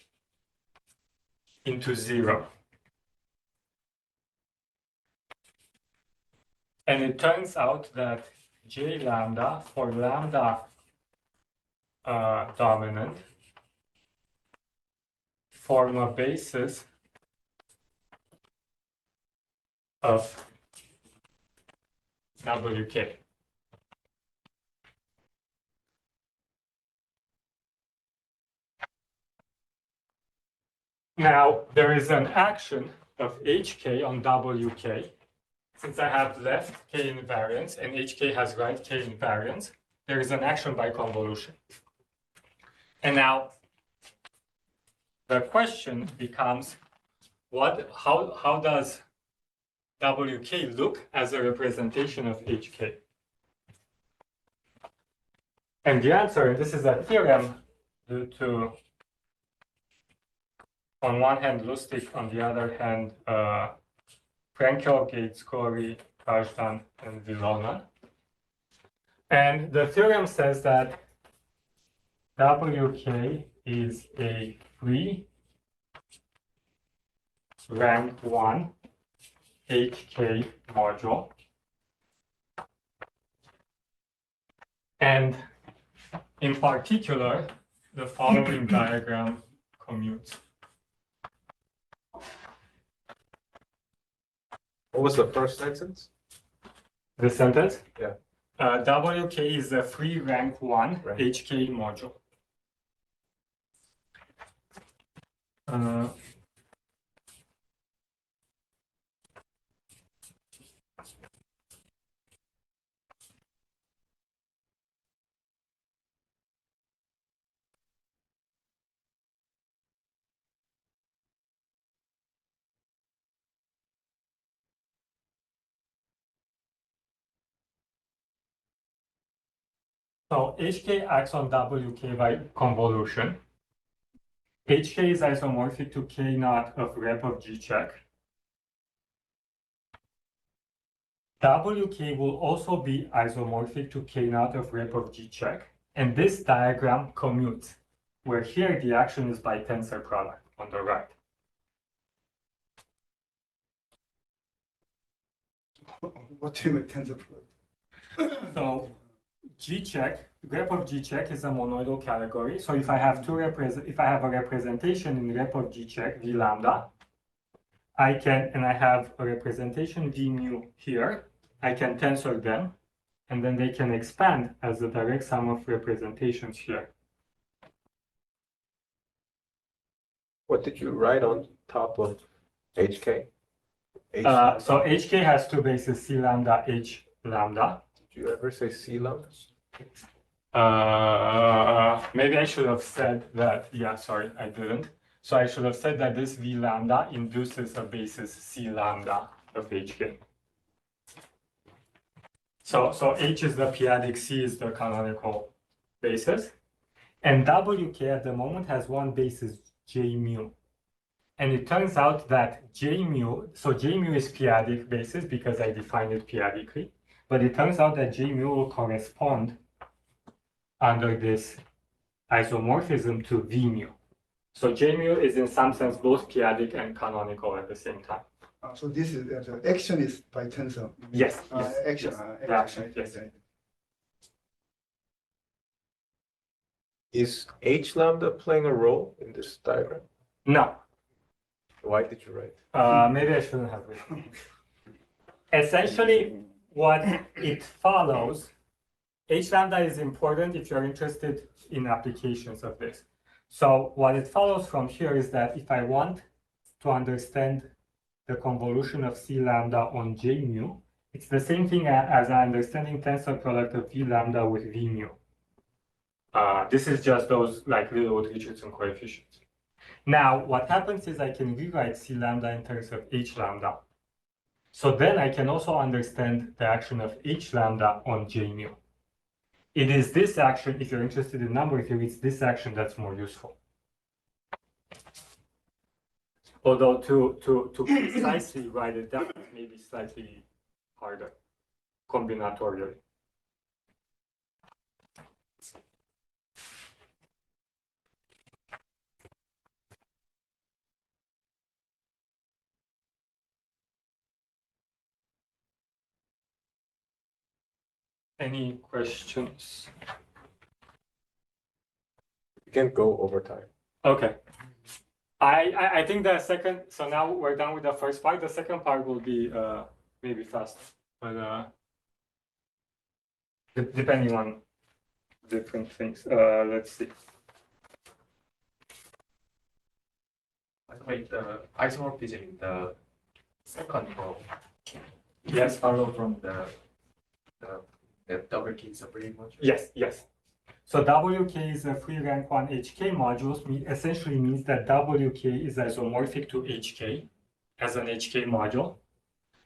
into 0. And it turns out that J lambda for lambda dominant form a basis of WK. Now, there is an action of HK on WK. Since I have left K invariance and HK has right K invariance, there is an action by convolution. And now the question becomes, how does WK look as a representation of HK? And the answer, and this is a theorem due to, on one hand, Lustig, on the other hand, Frankel, Gaitsgory, Raskin, and Dhillon. And the theorem says that WK is a free rank 1 HK module. And in particular, the following diagram commutes. What was the first sentence? The sentence? Yeah. WK is a free rank 1 Right. HK module. So HK acts on WK by convolution. HK is isomorphic to K naught of rep of G check. WK will also be isomorphic to K naught of rep of G check. And this diagram commutes, where here the action is by tensor product on the right. What do you mean tensor product? So G check, rep of G check is a monoidal category. So if I have a representation in rep of G check, V lambda, I have a representation V mu here, I can tensor them, and then they can expand as the direct sum of representations here. What did you write on top of HK? So HK has two bases, C lambda, H lambda. Did you ever say C lambda? Maybe I should have said that. Yeah, sorry, I didn't. So I should have said that this V lambda induces a basis C lambda of Hk. So H is the p-adic, C is the canonical basis. And Wk at the moment has one basis, J mu. And it turns out that J mu, so J mu is p-adic basis because I defined it p-adically. But it turns out that J mu will correspond under this isomorphism to V mu. So J mu is in some sense both p-adic and canonical at the same time. So this is the action is by tensor. Yes, yes. Action. Yes. The action, yes. Is H lambda playing a role in this diagram? No, Why did you write? maybe I shouldn't have written. Essentially, what it follows, H lambda is important if you're interested in applications of this. So what it follows from here is that if I want to understand the convolution of C lambda on J mu, it's the same thing as understanding tensor product of V lambda with V mu. This is just those like little Richardson coefficients. Now, what happens is I can rewrite C lambda in terms of H lambda. So then I can also understand the action of H lambda on J mu. It is this action, if you're interested in number theory, it's this action that's more useful. Although to precisely write it down may be slightly harder, combinatorially. Any questions? You can go over time. Okay. I think the second, so now we're done with the first part. The second part will be maybe fast, but depending on different things. Let's see. Wait, the isomorphism in the second row. Yes. Follow from the double key separating module. Yes, yes. So WK is a free rank 1 HK modules, essentially means that WK is isomorphic to HK as an HK module.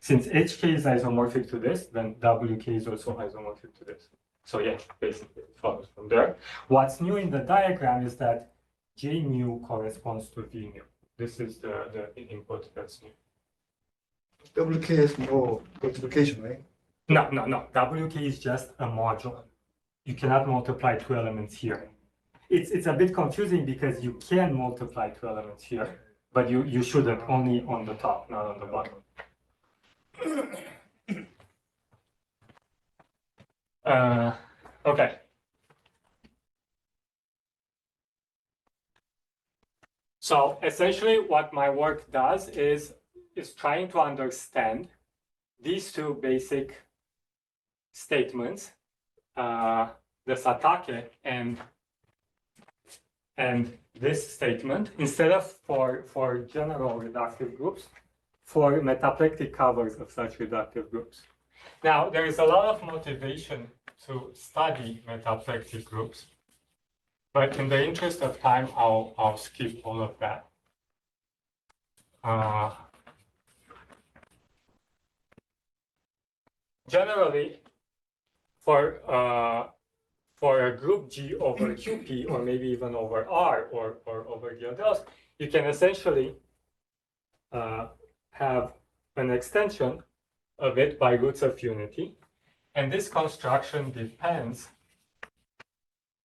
Since HK is isomorphic to this, then WK is also isomorphic to this. So yeah, basically it follows from there. What's new in the diagram is that J mu corresponds to V mu. This is the input that's new. WK is more multiplication, right? No. WK is just a module. You cannot multiply two elements here. It's a bit confusing because you can multiply two elements here, but you shouldn't, only on the top, not on the bottom. Okay. So essentially what my work does is trying to understand these two basic statements, the Satake and this statement, instead of for general reductive groups, for metaplectic covers of such reductive groups. Now, there is a lot of motivation to study metaplectic groups, but in the interest of time, I'll skip all of that. Generally, for a group G over QP, or maybe even over R, or over the others, you can essentially have an extension of it by roots of unity. And this construction depends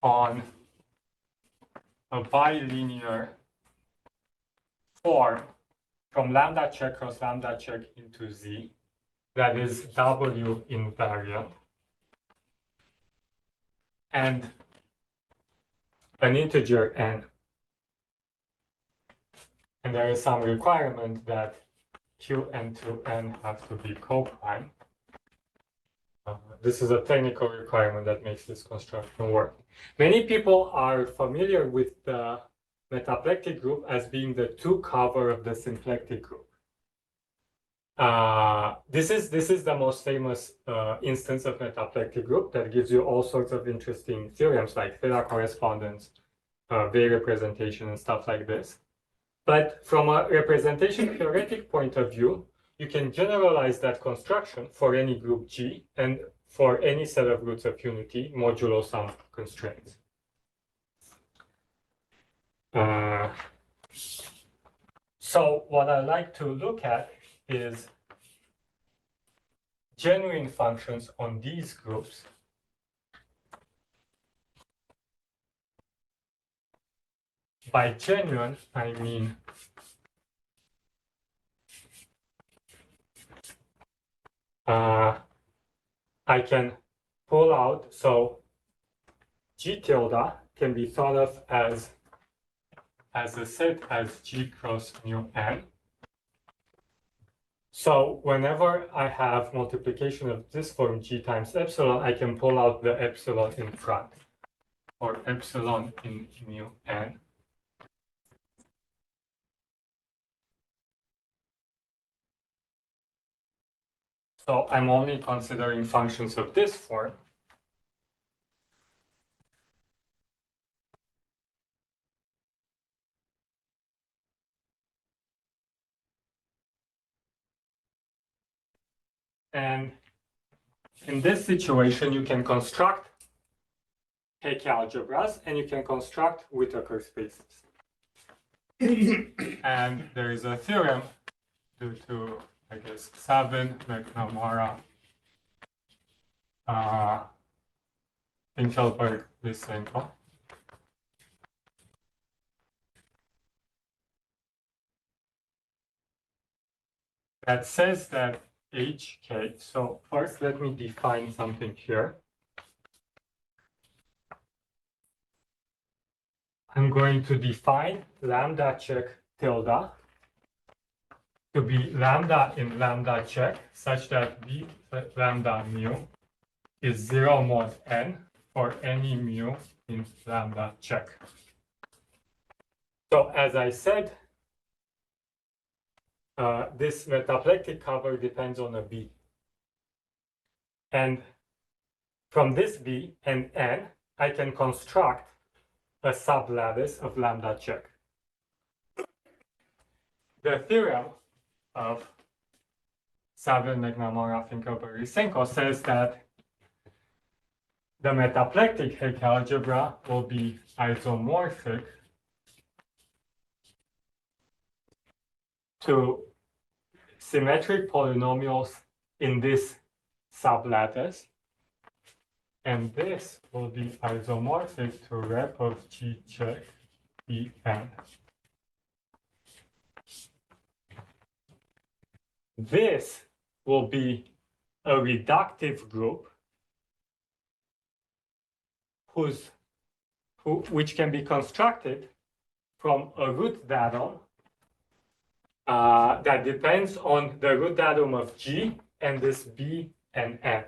on a bilinear form from lambda check cross lambda check into Z that is W invariant. And an integer n. And there is some requirement that Qn to n have to be coprime. This is a technical requirement that makes this construction work. Many people are familiar with the metaplectic group as being the two cover of the symplectic group. This is the most famous instance of metaplectic group that gives you all sorts of interesting theorems like theta correspondence, Weil representation, and stuff like this. But from a representation theoretic point of view, you can generalize that construction for any group G and for any set of roots of unity modulo some constraints. So what I like to look at is genuine functions on these groups. By genuine, I mean I can pull out, so G tilde can be thought of as a set as G cross mu n. So whenever I have multiplication of this form G times epsilon, I can pull out the epsilon in front, or epsilon in mu n. So I'm only considering functions of this form. And in this situation, you can construct Hecke algebras and you can construct Whittaker spaces. And there is a theorem due to, I guess, Sabin, McNamara, Campbell-Dhillon-Raskin, that says that HK, so first let me define something here. I'm going to define lambda check tilde to be lambda in lambda check such that B lambda mu is 0 mod n for any mu in lambda check. So as I said, this metaplectic cover depends on a B. And from this B and n, I can construct a sublattice of lambda check. The theorem of Sabin, McNamara, Campbell-Dhillon-Raskin says that the metaplectic Hecke algebra will be isomorphic to symmetric polynomials in this sublattice, and this will be isomorphic to rep of G check En. This will be a reductive group which can be constructed from a root datum that depends on the root datum of G and this B and N.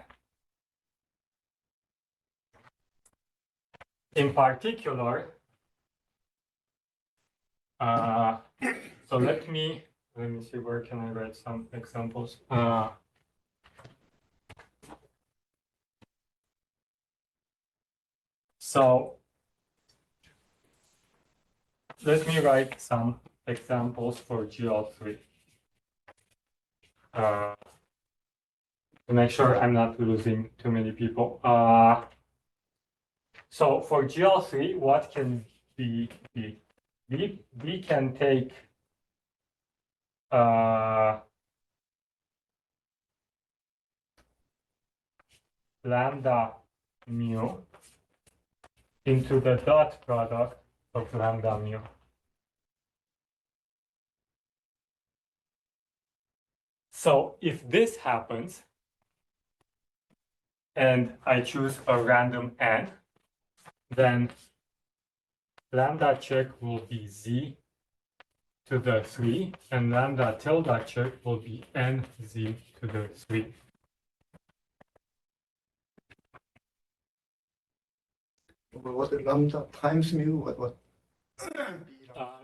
In particular, so let me see, where can I write some examples? So let me write some examples for GL3 to make sure I'm not losing too many people. So for GL3, what can B be? B can take lambda mu into the dot product of lambda mu. So if this happens, and I choose a random n, then lambda check will be z to the 3, and lambda tilde check will be nz to the 3. What lambda times mu? What?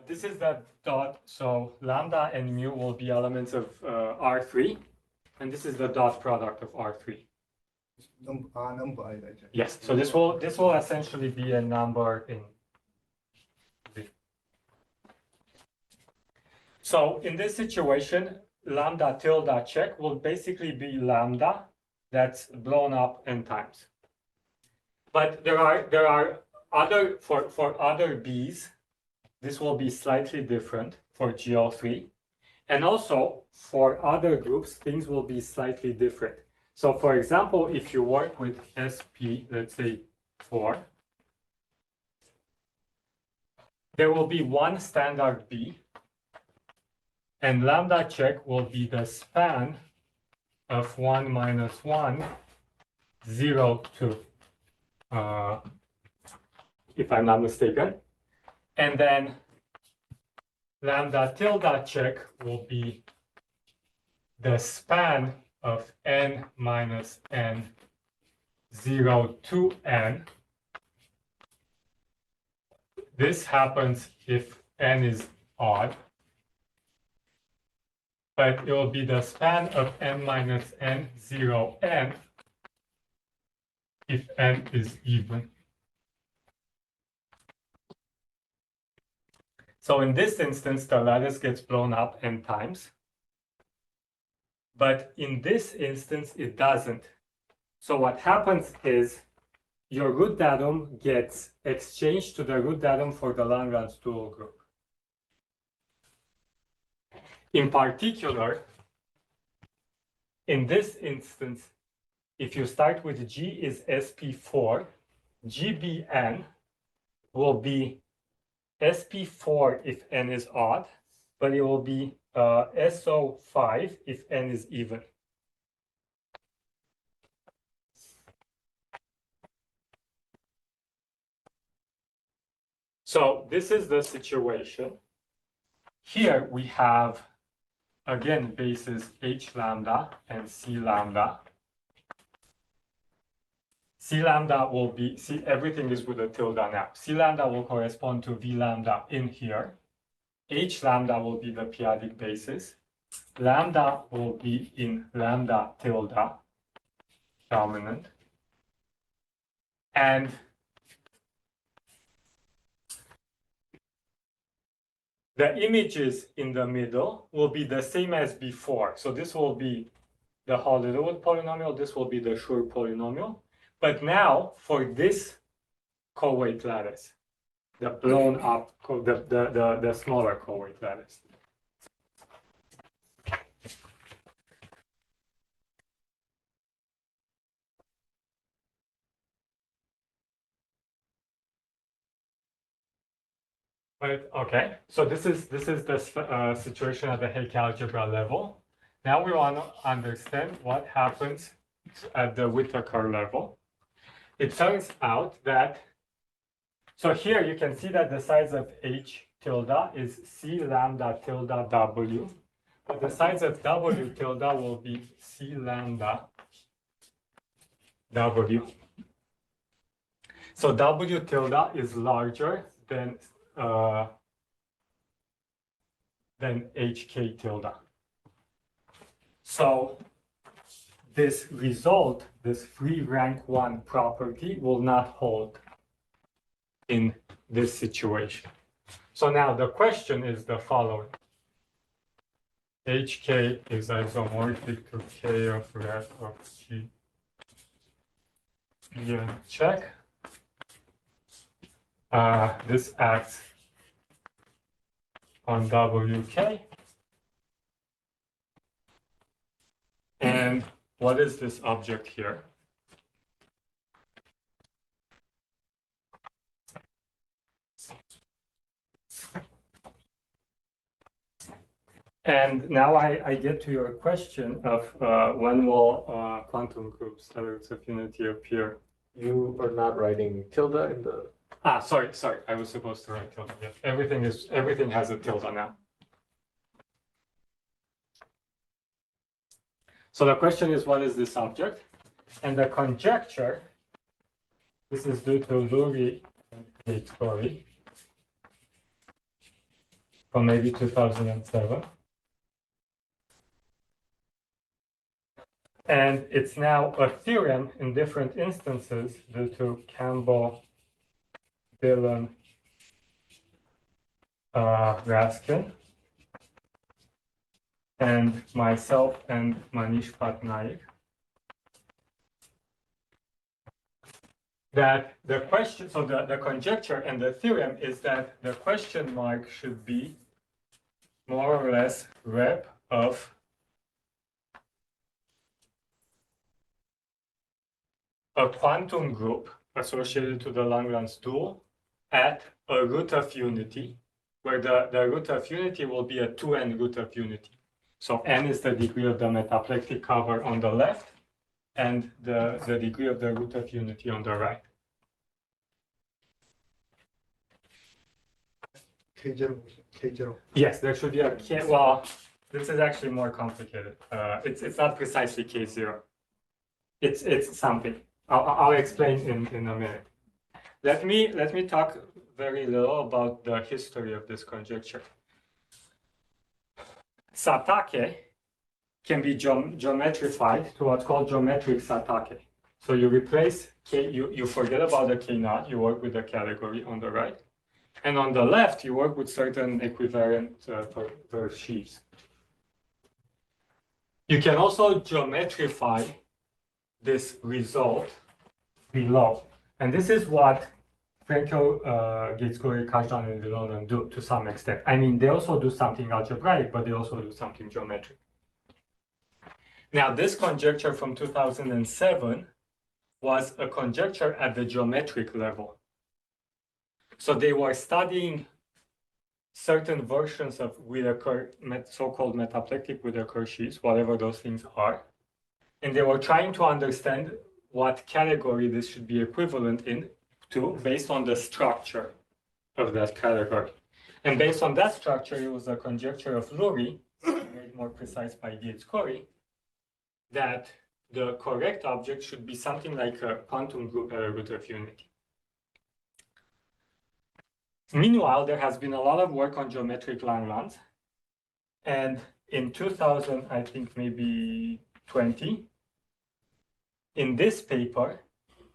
This this is the dot. So lambda and mu will be elements of R3, and this is the dot product of R3. number I Yes. So this will essentially be a number in V. So in this situation, lambda tilde check will basically be lambda that's blown up n times. But there are other for other b's, this will be slightly different for GL3. And also for other groups, things will be slightly different. So for example, if you work with SP, let's say 4, there will be one standard B, and lambda check will be the span of 1 minus 1, 0, 2, if I'm not mistaken. And then lambda tilde check will be the span of n minus n, 0 to n. This happens if n is odd, but it will be the span of n minus n, 0, n if n is even. So in this instance, the lattice gets blown up n times. But in this instance, it doesn't. So what happens is your root datum gets exchanged to the root datum for the Lagrange dual group. In particular, in this instance, if you start with G is SP4, GBN will be SP4 if n is odd, but it will be SO5 if n is even. So this is the situation. Here we have, again, bases H lambda and C lambda. C lambda will be, see, everything is with a tilde now. C lambda will correspond to V lambda in here. H lambda will be the p-adic basis. Lambda will be in lambda tilde dominant. And the images in the middle will be the same as before. So this will be the Hall-Littlewood polynomial. This will be the Schur polynomial. But now for this co-weight lattice, the blown up, the smaller co-weight lattice. But okay, so this is the situation at the Hecke algebra level. Now we want to understand what happens at the Whittaker level. It turns out that, so here you can see that the size of H tilde is C lambda tilde W, but the size of W tilde will be C lambda W. So W tilde is larger than HK tilde. So this result, this free rank 1 property will not hold in this situation. So now the question is the following. HK is isomorphic to K of red of G. Yeah, check. This acts on WK. And what is this object here? And now I get to your question of when will quantum groups, lattice of unity, appear? You are not writing tilde in the. Sorry, I was supposed to write tilde. Yes. Everything has a tilde now. So the question is, what is this object? And the conjecture, this is due to Lurie and Gaitsgory, from maybe 2007. And it's now a theorem in different instances due to Campbell-Dhillon-Raskin and myself and Buciumas-Patnaik. That the question, so the conjecture and the theorem is that the question mark should be more or less rep of a quantum group associated to the Lagrange dual at a root of unity, where the root of unity will be a 2n root of unity. So n is the degree of the metaplectic cover on the left, and the degree of the root of unity on the right. K0. Yes, there should be a K. Well, this is actually more complicated. It's not precisely K0. It's something. I'll explain in a minute. Let me talk very little about the history of this conjecture. Satake can be geometrified to what's called geometric Satake. So you replace K, you forget about the K0, you work with the category on the right. And on the left, you work with certain equivariant per sheaves. You can also geometrify this result below. And this is what Frankel, Gaitsgory, Casselman, and Lurie do to some extent. I mean, they also do something algebraic, but they also do something geometric. Now, this conjecture from 2007 was a conjecture at the geometric level. So they were studying certain versions of Whittaker, so-called metaplectic Whittaker sheaves, whatever those things are. And they were trying to understand what category this should be equivalent to based on the structure of that category. And based on that structure, it was a conjecture of Lurie, made more precise by Gaitsgory, that the correct object should be something like a quantum group at a root of unity. Meanwhile, there has been a lot of work on geometric Lagrange. And in 2000, I think maybe 20, in this paper,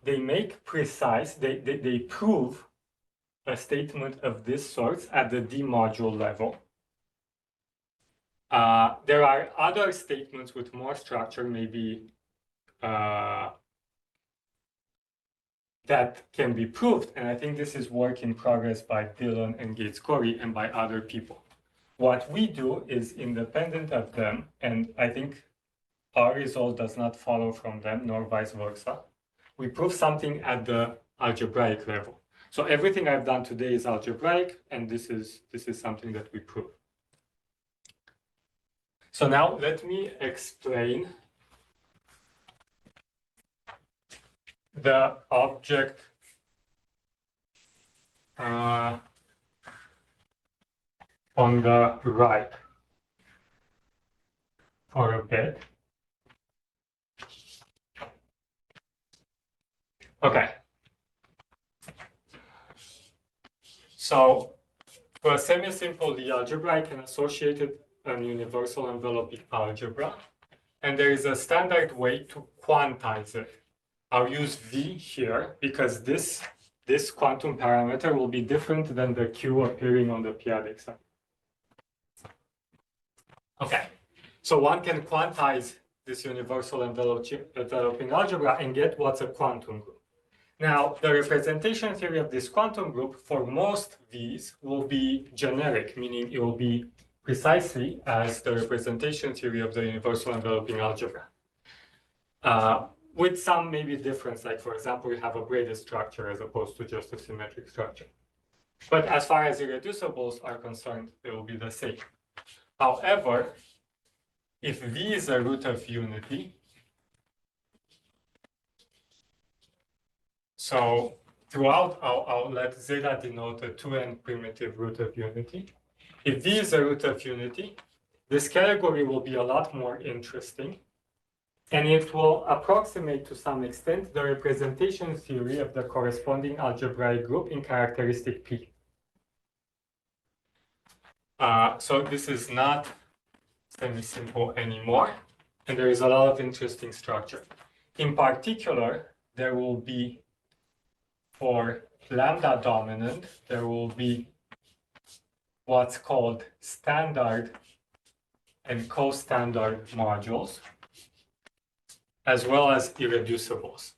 they make precise, they prove a statement of this sort at the D module level. There are other statements with more structure, maybe that can be proved. And I think this is work in progress by Dhillon and Gaitsgory and by other people. What we do is independent of them, and I think our result does not follow from them, nor vice versa. We prove something at the algebraic level. So everything I've done today is algebraic, and this is something that we prove. So now let me explain the object on the right for a bit. Okay. So for a semi-simple D algebra, I can associate it an universal enveloping algebra, and there is a standard way to quantize it. I'll use V here because this quantum parameter will be different than the Q appearing on the p-adic side. Okay, so one can quantize this universal enveloping algebra and get what's a quantum group. Now, the representation theory of this quantum group for most V's will be generic, meaning it will be precisely as the representation theory of the universal enveloping algebra. With some maybe difference, like for example, we have a braided structure as opposed to just a symmetric structure. But as far as irreducibles are concerned, they will be the same. However, if V is a root of unity, so throughout, I'll let zeta denote a 2n primitive root of unity. If V is a root of unity, this category will be a lot more interesting, and it will approximate to some extent the representation theory of the corresponding algebraic group in characteristic P. So this is not semi-simple anymore, and there is a lot of interesting structure. In particular, there will be, for lambda dominant, there will be what's called standard and co-standard modules, as well as irreducibles.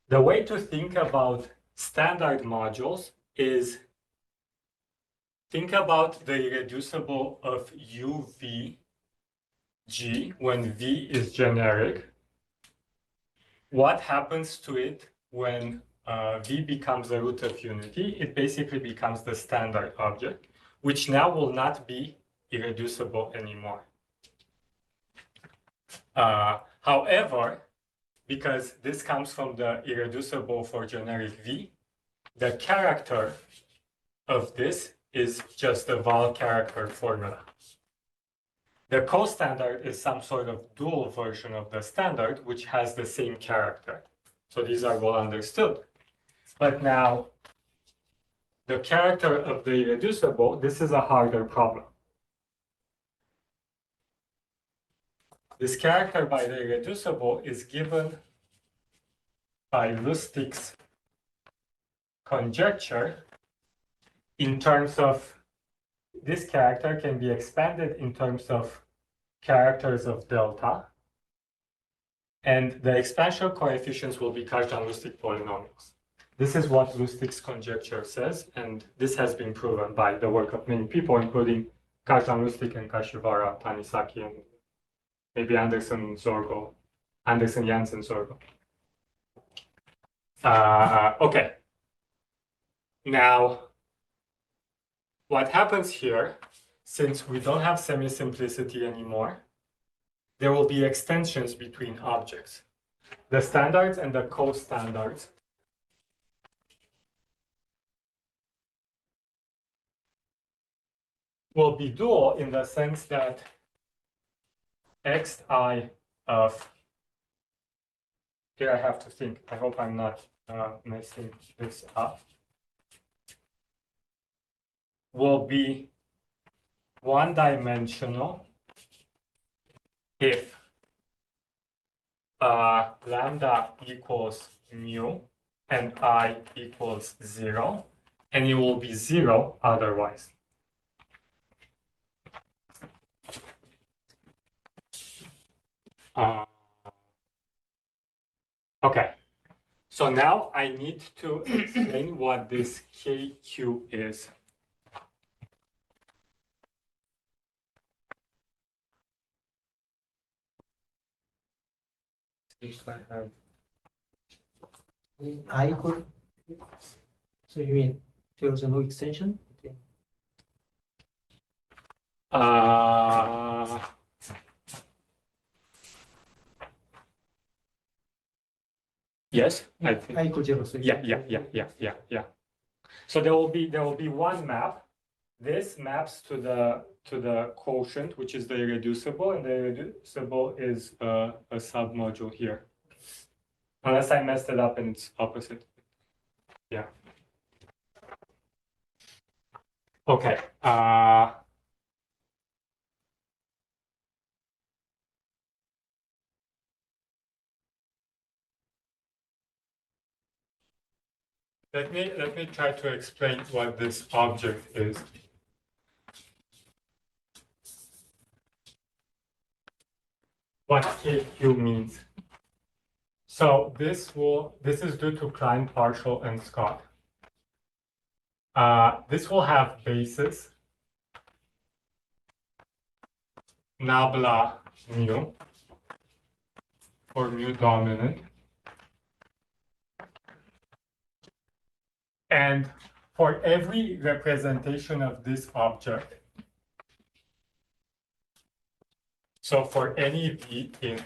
The way to think about standard modules is think about the irreducible of UVG when V is generic. What happens to it when V becomes the root of unity? It basically becomes the standard object, which now will not be irreducible anymore. However, because this comes from the irreducible for generic V, the character of this is just the val character formula. The co-standard is some sort of dual version of the standard, which has the same character. So these are well understood. But now, the character of the irreducible, this is a harder problem. This character by the irreducible is given by Lustig's conjecture in terms of, this character can be expanded in terms of characters of delta, and the expansion coefficients will be Kazhdan-Lustig polynomials. This is what Lustig's conjecture says, and this has been proven by the work of many people, including Kazhdan-Lustig and Kashiwara, Tanisaki, and maybe Anderson, Zorgo, Anderson, Janssen, Zorgo. Okay. Now, what happens here, since we don't have semi-simplicity anymore, there will be extensions between objects. The standards and the co-standards will be dual in the sense that xi of, here I have to think, I hope I'm not messing this up, will be one-dimensional if lambda equals mu and I equals 0, and it will be 0 otherwise. Okay, so now I need to explain what this KQ is. If I have I equal. So you mean there's no extension? Okay. Yes, I think. I equal 0. So Yeah. So there will be one map. This maps to the quotient, which is the irreducible, and the irreducible is a submodule here. Unless I messed it up and it's opposite. Yeah. Okay. Let me try to explain what this object is. What KQ means. So this is due to Klein, Partial, and Scott. This will have bases nabla mu or mu dominant. And for every representation of this object, so for any V in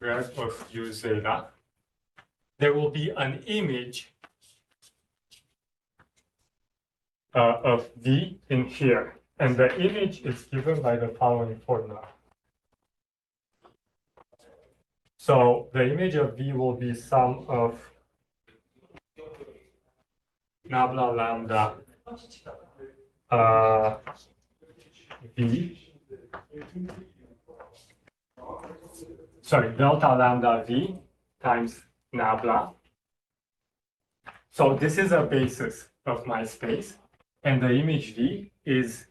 graph of U zeta, there will be an image of V in here. And the image is given by the following formula. So the image of V will be sum of nabla lambda v, sorry, delta lambda v times nabla. So this is a basis of my space, and the image v is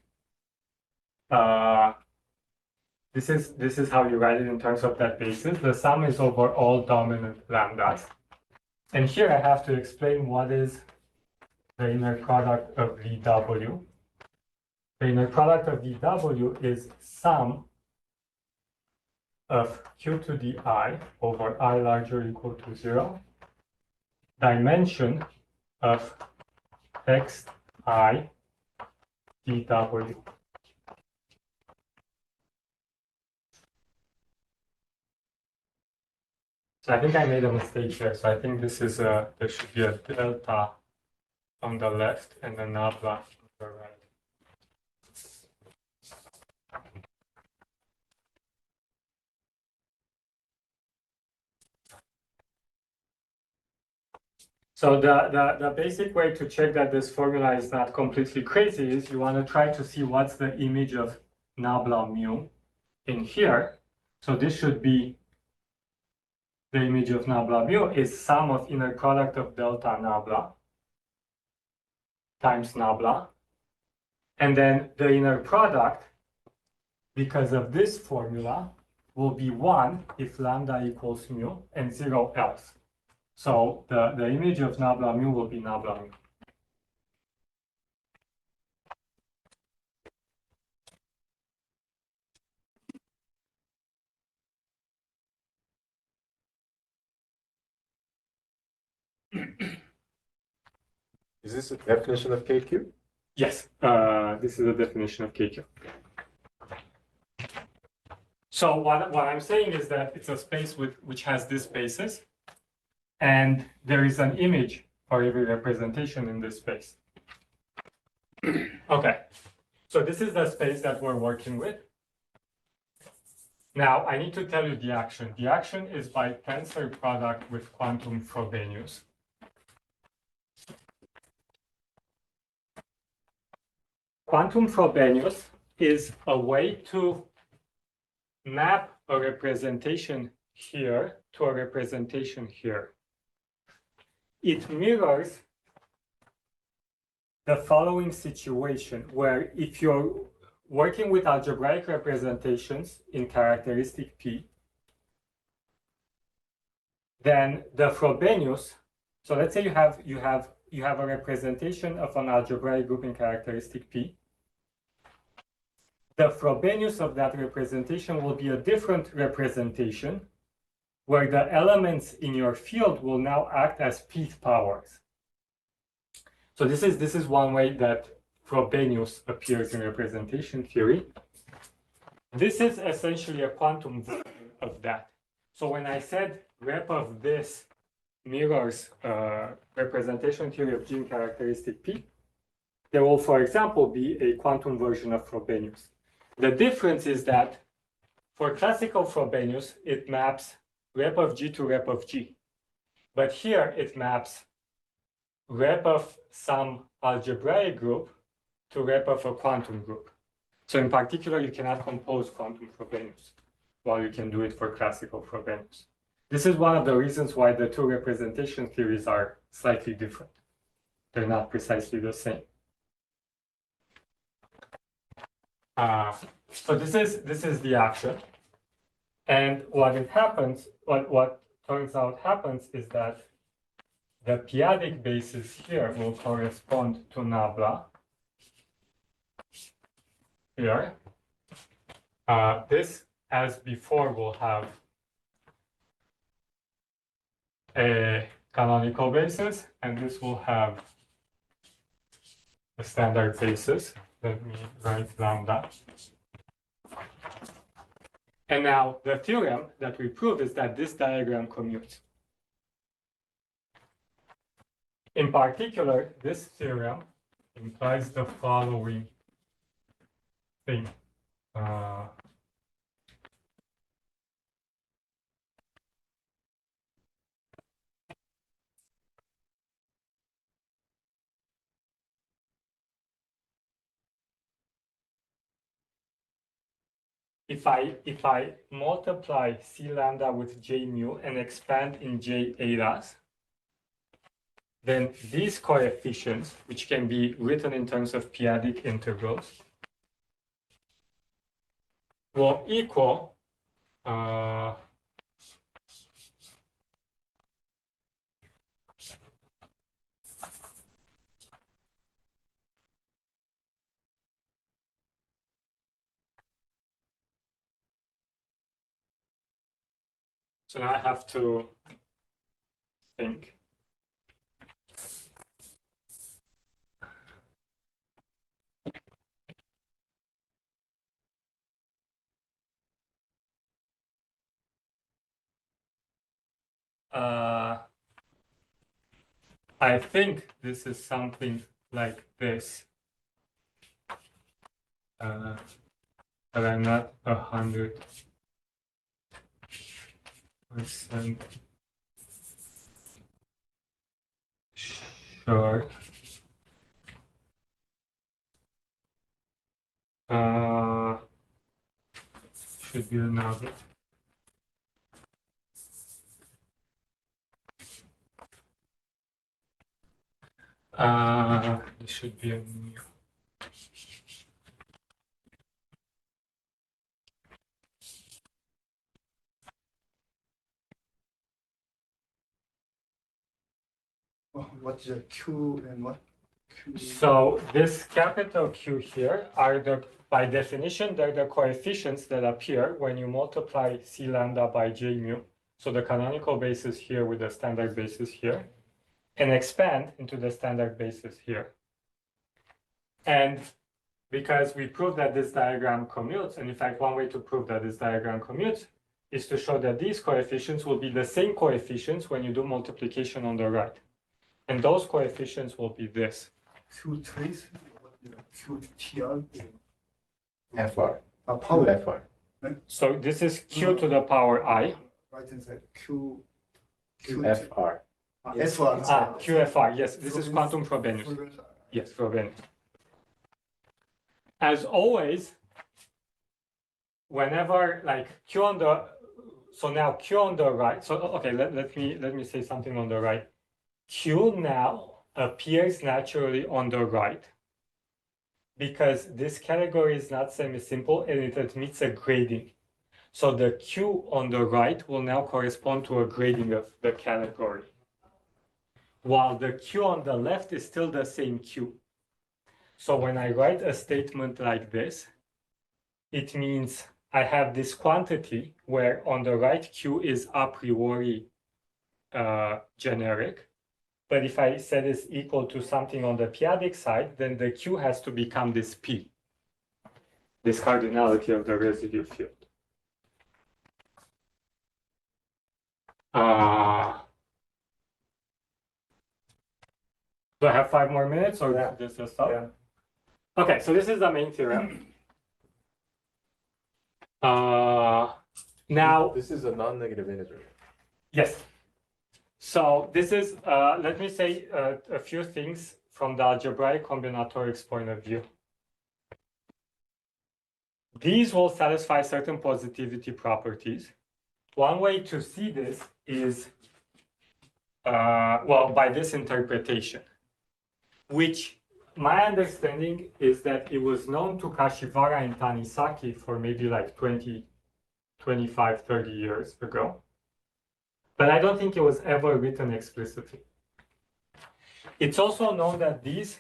this is how you write it in terms of that basis. The sum is over all dominant lambdas. And here I have to explain what is the inner product of VW. The inner product of VW is sum of q to the I over I larger or equal to 0, dimension of xi dw. So I think I made a mistake here. So I think this is there should be a delta on the left and a nabla on the right. So the basic way to check that this formula is not completely crazy is you want to try to see what's the image of nabla mu in here. So this should be the image of nabla mu is sum of inner product of delta nabla times nabla. And then the inner product, because of this formula, will be 1 if lambda equals mu and 0 else. So the image of nabla mu will be nabla mu. Is this a definition of KQ? Yes, this is the definition of KQ. So what I'm saying is that it's a space which has this basis, and there is an image for every representation in this space. Okay, so this is the space that we're working with. Now, I need to tell you the action. The action is by tensor product with quantum Frobenius. Quantum Frobenius is a way to map a representation here to a representation here. It mirrors the following situation where if you're working with algebraic representations in characteristic P, then the Frobenius, so let's say you have a representation of an algebraic group in characteristic P. The Frobenius of that representation will be a different representation where the elements in your field will now act as pth powers. So this is one way that Frobenius appears in representation theory. This is essentially a quantum version of that. So when I said rep of this mirrors representation theory of G in characteristic P, there will, for example, be a quantum version of Frobenius. The difference is that for classical Frobenius, it maps rep of G to rep of G. But here it maps rep of some algebraic group to rep of a quantum group. So in particular, you cannot compose quantum Frobenius, while you can do it for classical Frobenius. This is one of the reasons why the two representation theories are slightly different. They're not precisely the same. So this is the action, and what turns out happens is that the p-adic basis here will correspond to nabla here. This, as before, will have a canonical basis, and this will have a standard basis. Let me write lambda. And now the theorem that we prove is that this diagram commutes. In particular, this theorem implies the following thing. if I multiply C lambda with J mu and expand in J aras, then these coefficients, which can be written in terms of p-adic integrals, will equal so now I have to think. I think this is something like this. But I'm not 100% sure. Should be another. This should be a new. What is a Q and what? Q. So this capital Q here are by definition, they're the coefficients that appear when you multiply C lambda by J mu. So the canonical basis here with the standard basis here, and expand into the standard basis here. And because we proved that this diagram commutes, and in fact, one way to prove that this diagram commutes is to show that these coefficients will be the same coefficients when you do multiplication on the right. And those coefficients will be this. Q trace, Q TR, FR. power. FR. So this is Q to the power I. Right hand side, Q. FR. SR. QFR, yes, this is quantum Frobenius. Yes, Frobenius. As always, whenever like Q on the, so now Q on the right, so okay, let me say something on the right. Q now appears naturally on the right because this category is not semi-simple and it admits a grading. So the Q on the right will now correspond to a grading of the category, while the Q on the left is still the same Q. So when I write a statement like this, it means I have this quantity where on the right Q is a priori generic. But if I set this equal to something on the p-adic side, then the Q has to become this P, this cardinality of the residue field. Do I have 5 more minutes or this is stop? Yeah. Okay, so this is the main theorem. Now This is a non-negative integer. yes. So this is, let me say a few things from the algebraic combinatorics point of view. These will satisfy certain positivity properties. One way to see this is, well, by this interpretation, which my understanding is that it was known to Kashiwara and Tanisaki for maybe like 20, 25, 30 years ago. But I don't think it was ever written explicitly. It's also known that these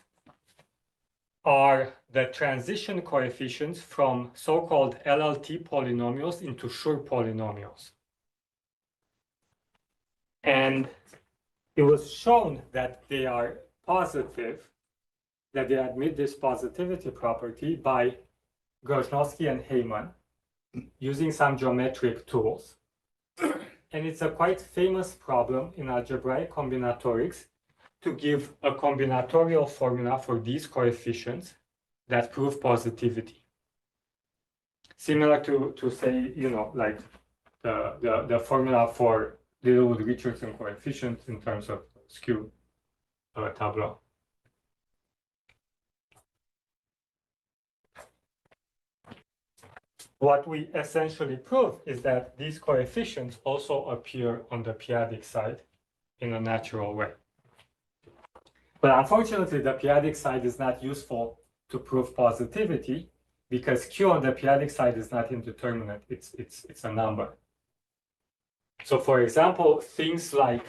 are the transition coefficients from so-called LLT polynomials into Schur polynomials. And it was shown that they are positive, that they admit this positivity property by Grozhnowski and Hyun using some geometric tools. And it's a quite famous problem in algebraic combinatorics to give a combinatorial formula for these coefficients that prove positivity. Similar to say, you know, like the formula for Littlewood-Richardson coefficients in terms of skew tableau. what we essentially prove is that these coefficients also appear on the p-adic side in a natural way. But unfortunately, the p-adic side is not useful to prove positivity because Q on the p-adic side is not indeterminate, it's a number. So for example, things like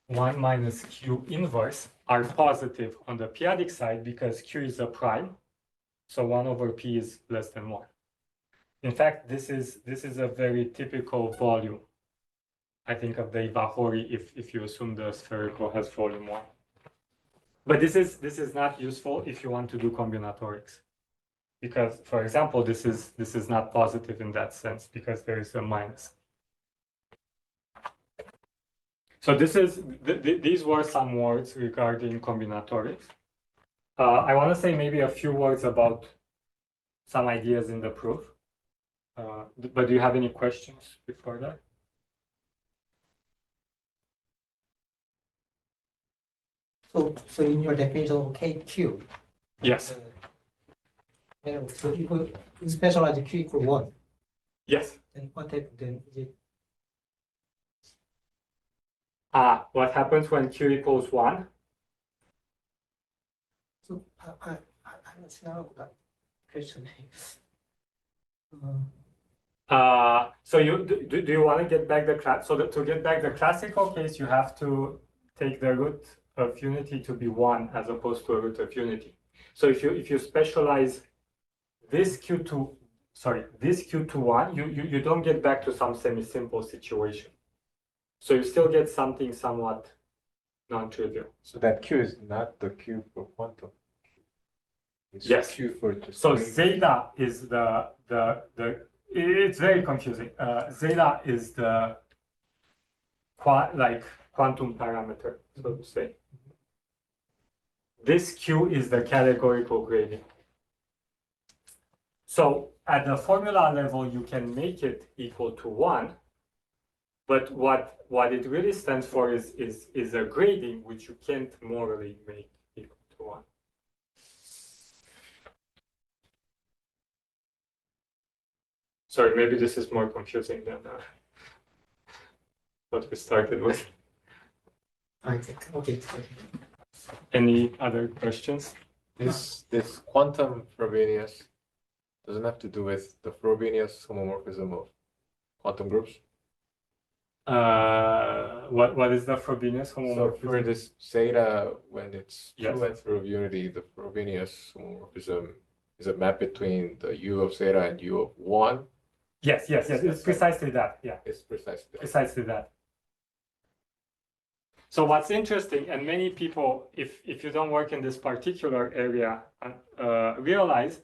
1 minus Q inverse are positive on the p-adic side because Q is a prime, so 1 over P is less than 1. In fact, this is a very typical volume, I think, of the Iwahori if you assume the spherical has volume 1. But this is not useful if you want to do combinatorics. Because, for example, this is not positive in that sense because there is a minus. So these were some words regarding combinatorics. I want to say maybe a few words about some ideas in the proof. But do you have any questions before that? So in your definition of KQ, Yes. so if you specialize Q equal 1, Yes. then what happens then? Is it What happens when Q equals 1? so I don't know that question. So do you want to get back the class? So to get back the classical case, you have to take the root of unity to be 1 as opposed to a root of unity. So if you specialize this Q to 1, you don't get back to some semi-simple situation. So you still get something somewhat non-trivial. So that Q is not the Q for quantum. It's Yes. Q for the So string. zeta is it's very confusing. Zeta is the quantum parameter, so to say. This Q is the categorical gradient. So at the formula level, you can make it equal to 1, but what it really stands for is a grading which you can't morally make equal to 1. Sorry, maybe this is more confusing than what we started with. Okay. Any other questions? This quantum Frobenius doesn't have to do with the Frobenius homomorphism of quantum groups. What is the Frobenius So homomorphism? for this zeta, when it's Yes. true and of unity, the Frobenius homomorphism is a map between the U of zeta and U of 1. Yes. It's precisely that. Yeah, It's precisely that. precisely that. So what's interesting, and many people, if you don't work in this particular area, realize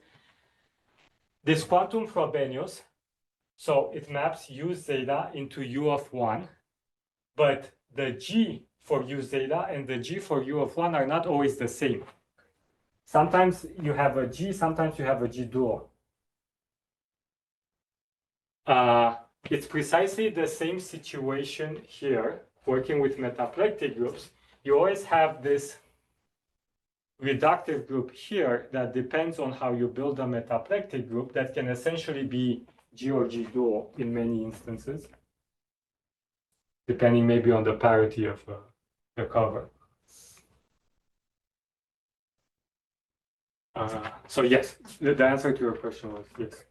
this quantum Frobenius, so it maps U zeta into U of 1, but the G for U zeta and the G for U of 1 are not always the same. Sometimes you have a G, sometimes you have a G dual. It's precisely the same situation here, working with metaplectic groups. You always have this reductive group here that depends on how you build a metaplectic group that can essentially be G or G dual in many instances, depending maybe on the parity of the cover. So yes, the answer to your question was yes.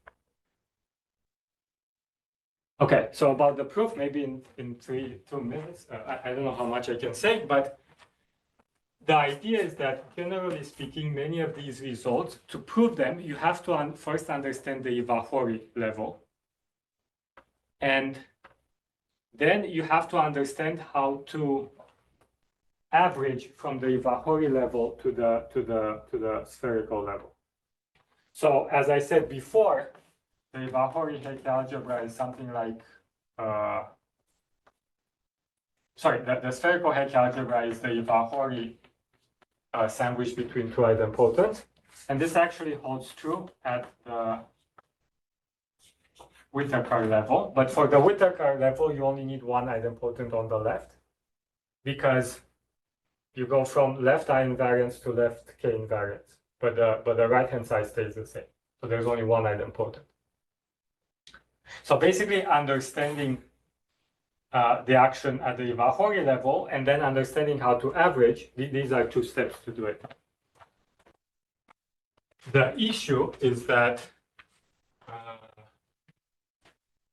Okay, so about the proof, maybe in 2 minutes, I don't know how much I can say, but the idea is that generally speaking, many of these results, to prove them, you have to first understand the Iwahori level. And then you have to understand how to average from the Iwahori level to the spherical level. So as I said before, the Iwahori Hecke algebra is something like, the spherical Hecke algebra is the Iwahori sandwich between two idempotents. And this actually holds true at the Whittaker level. But for the Whittaker level, you only need one idempotent on the left, because you go from left I invariance to left K invariance, but the right-hand side stays the same. So there's only one idempotent. So basically understanding the action at the Vahory level and then understanding how to average, these are two steps to do it. The issue is that,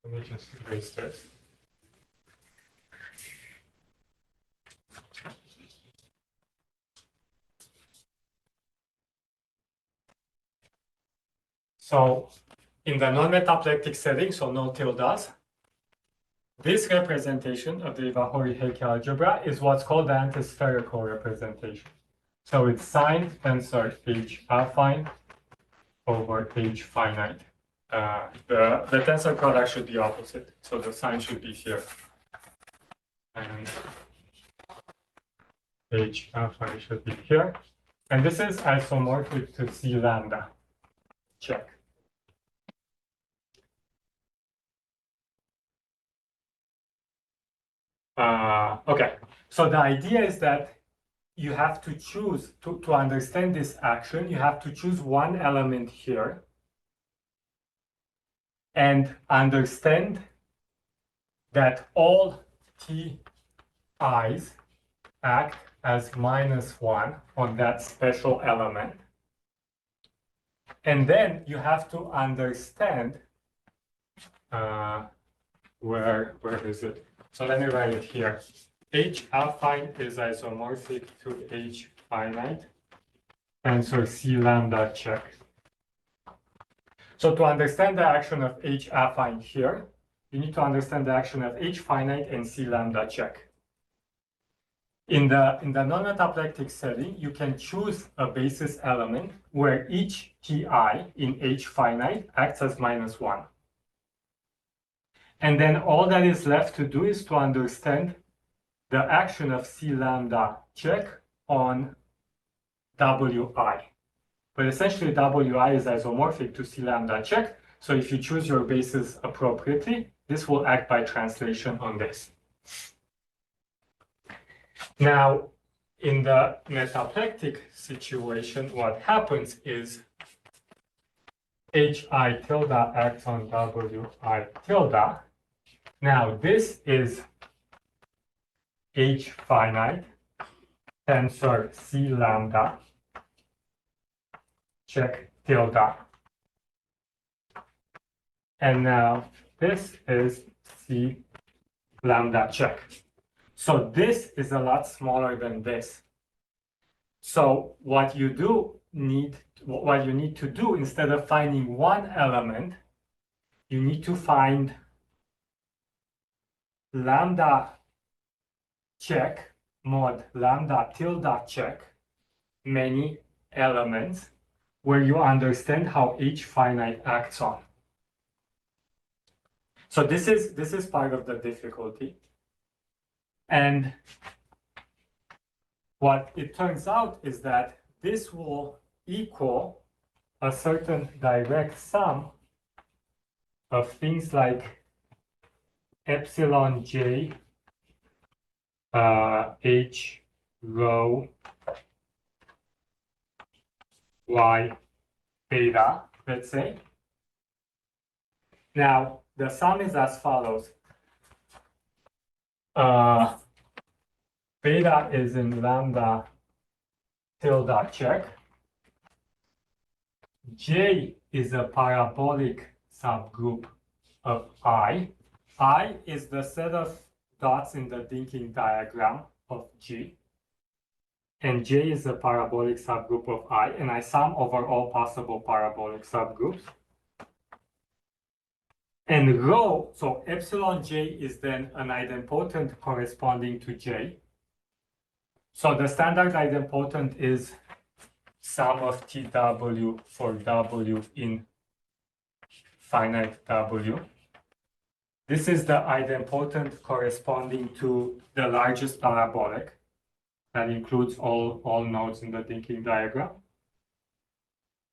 let me just erase this. So in the non-metaplectic setting, so no tildes, this representation of the Vahory-Hecke algebra is what's called the antispherical representation. So it's sine tensor H affine over H finite. The tensor product should be opposite, so the sign should be here. And H affine should be here. And this is isomorphic to C lambda. Check. Okay, so the idea is that you have to choose, to understand this action, you have to choose one element here and understand that all Ti's act as -1 on that special element. And then you have to understand, where is it? So let me write it here. H affine is isomorphic to H finite, tensor C lambda check. So to understand the action of H affine here, you need to understand the action of H finite and C lambda check. In the non-metaplectic setting, you can choose a basis element where each Ti in H finite acts as -1. And then all that is left to do is to understand the action of C lambda check on Wi. But essentially Wi is isomorphic to C lambda check. So if you choose your basis appropriately, this will act by translation on this. Now, in the metaplectic situation, what happens is Hi tilde acts on Wi tilde. Now, this is H finite tensor C lambda check tilde. And now this is C lambda check. So this is a lot smaller than this. So what you need to do, instead of finding one element, you need to find lambda check mod lambda tilde check many elements where you understand how H finite acts on. So this is part of the difficulty. And what it turns out is that this will equal a certain direct sum of things like epsilon j h rho y beta, let's say. Now, the sum is as follows. Beta is in lambda tilde check. J is a parabolic subgroup of I. I is the set of dots in the thinking diagram of G. And J is a parabolic subgroup of I, and I sum over all possible parabolic subgroups. And rho, so epsilon j is then an idempotent corresponding to J. So the standard idempotent is sum of TW for W in finite W. This is the idempotent corresponding to the largest parabolic. That includes all nodes in the thinking diagram.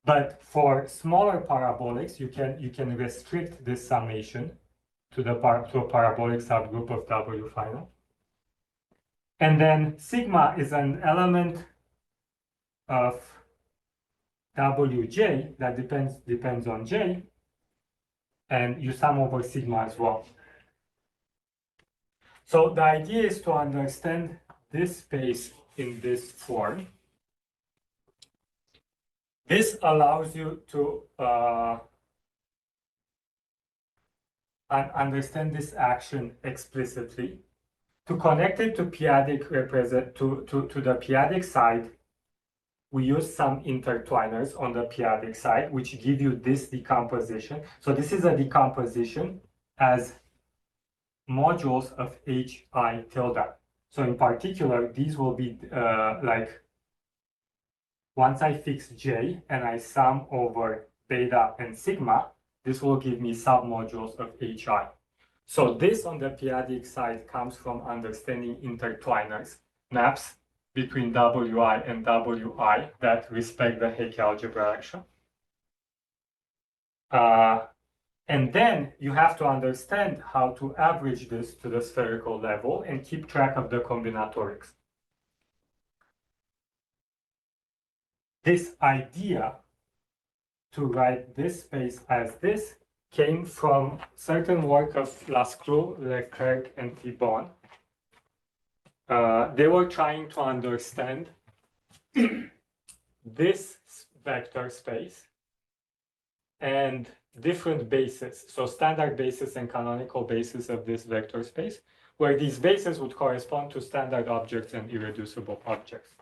But for smaller parabolics, you can restrict this summation to a parabolic subgroup of W final. And then sigma is an element of Wj that depends on J. and you sum over sigma as well. So the idea is to understand this space in this form. This allows you to understand this action explicitly. To connect it to p-adic to the p-adic side, we use some intertwiners on the p-adic side, which give you this decomposition. So this is a decomposition as modules of hi tilde. So in particular, these will be like, once I fix j and I sum over beta and sigma, this will give me submodules of hi. So this on the p-adic side comes from understanding intertwiners, maps between wi and wi that respect the Hecke algebra action. And then you have to understand how to average this to the spherical level and keep track of the combinatorics. This idea to write this space as this came from certain work of Lascaux, Leclerc, and Thibon. They were trying to understand this vector space and different bases, so standard basis and canonical basis of this vector space, where these bases would correspond to standard objects and irreducible objects.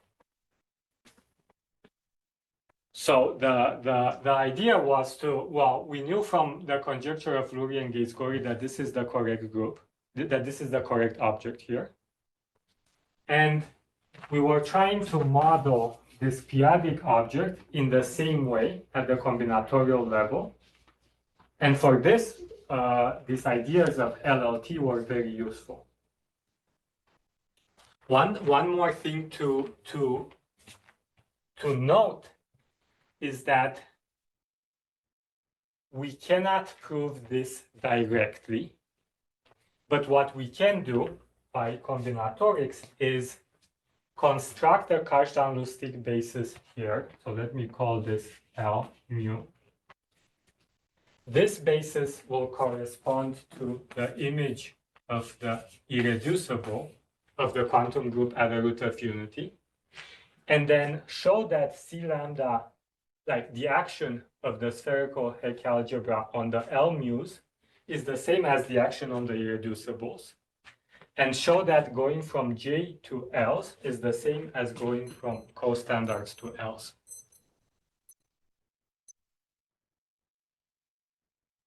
So the idea was to, well, we knew from the conjecture of Lurie and Gaitsgory that this is the correct group, that this is the correct object here. And we were trying to model this p-adic object in the same way at the combinatorial level. And for this, these ideas of LLT were very useful. One more thing to note is that we cannot prove this directly, but what we can do by combinatorics is construct a Casselman-Shalika basis here. So let me call this L mu. This basis will correspond to the image of the irreducible of the quantum group at a root of unity, and then show that C lambda, like the action of the spherical Hecke algebra on the L mu's, is the same as the action on the irreducibles, and show that going from J to L's is the same as going from co-standards to L's.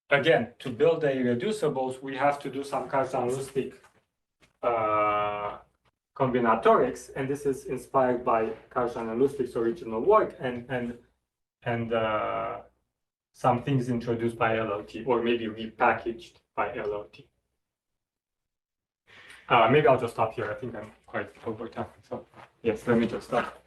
Again, to build the irreducibles, we have to do some Casselman-Shalika combinatorics, and this is inspired by Casselman-Shalika's original work and some things introduced by LLT, or maybe repackaged by LLT. Maybe I'll just stop here. I think I'm quite over time. So yes, let me just stop.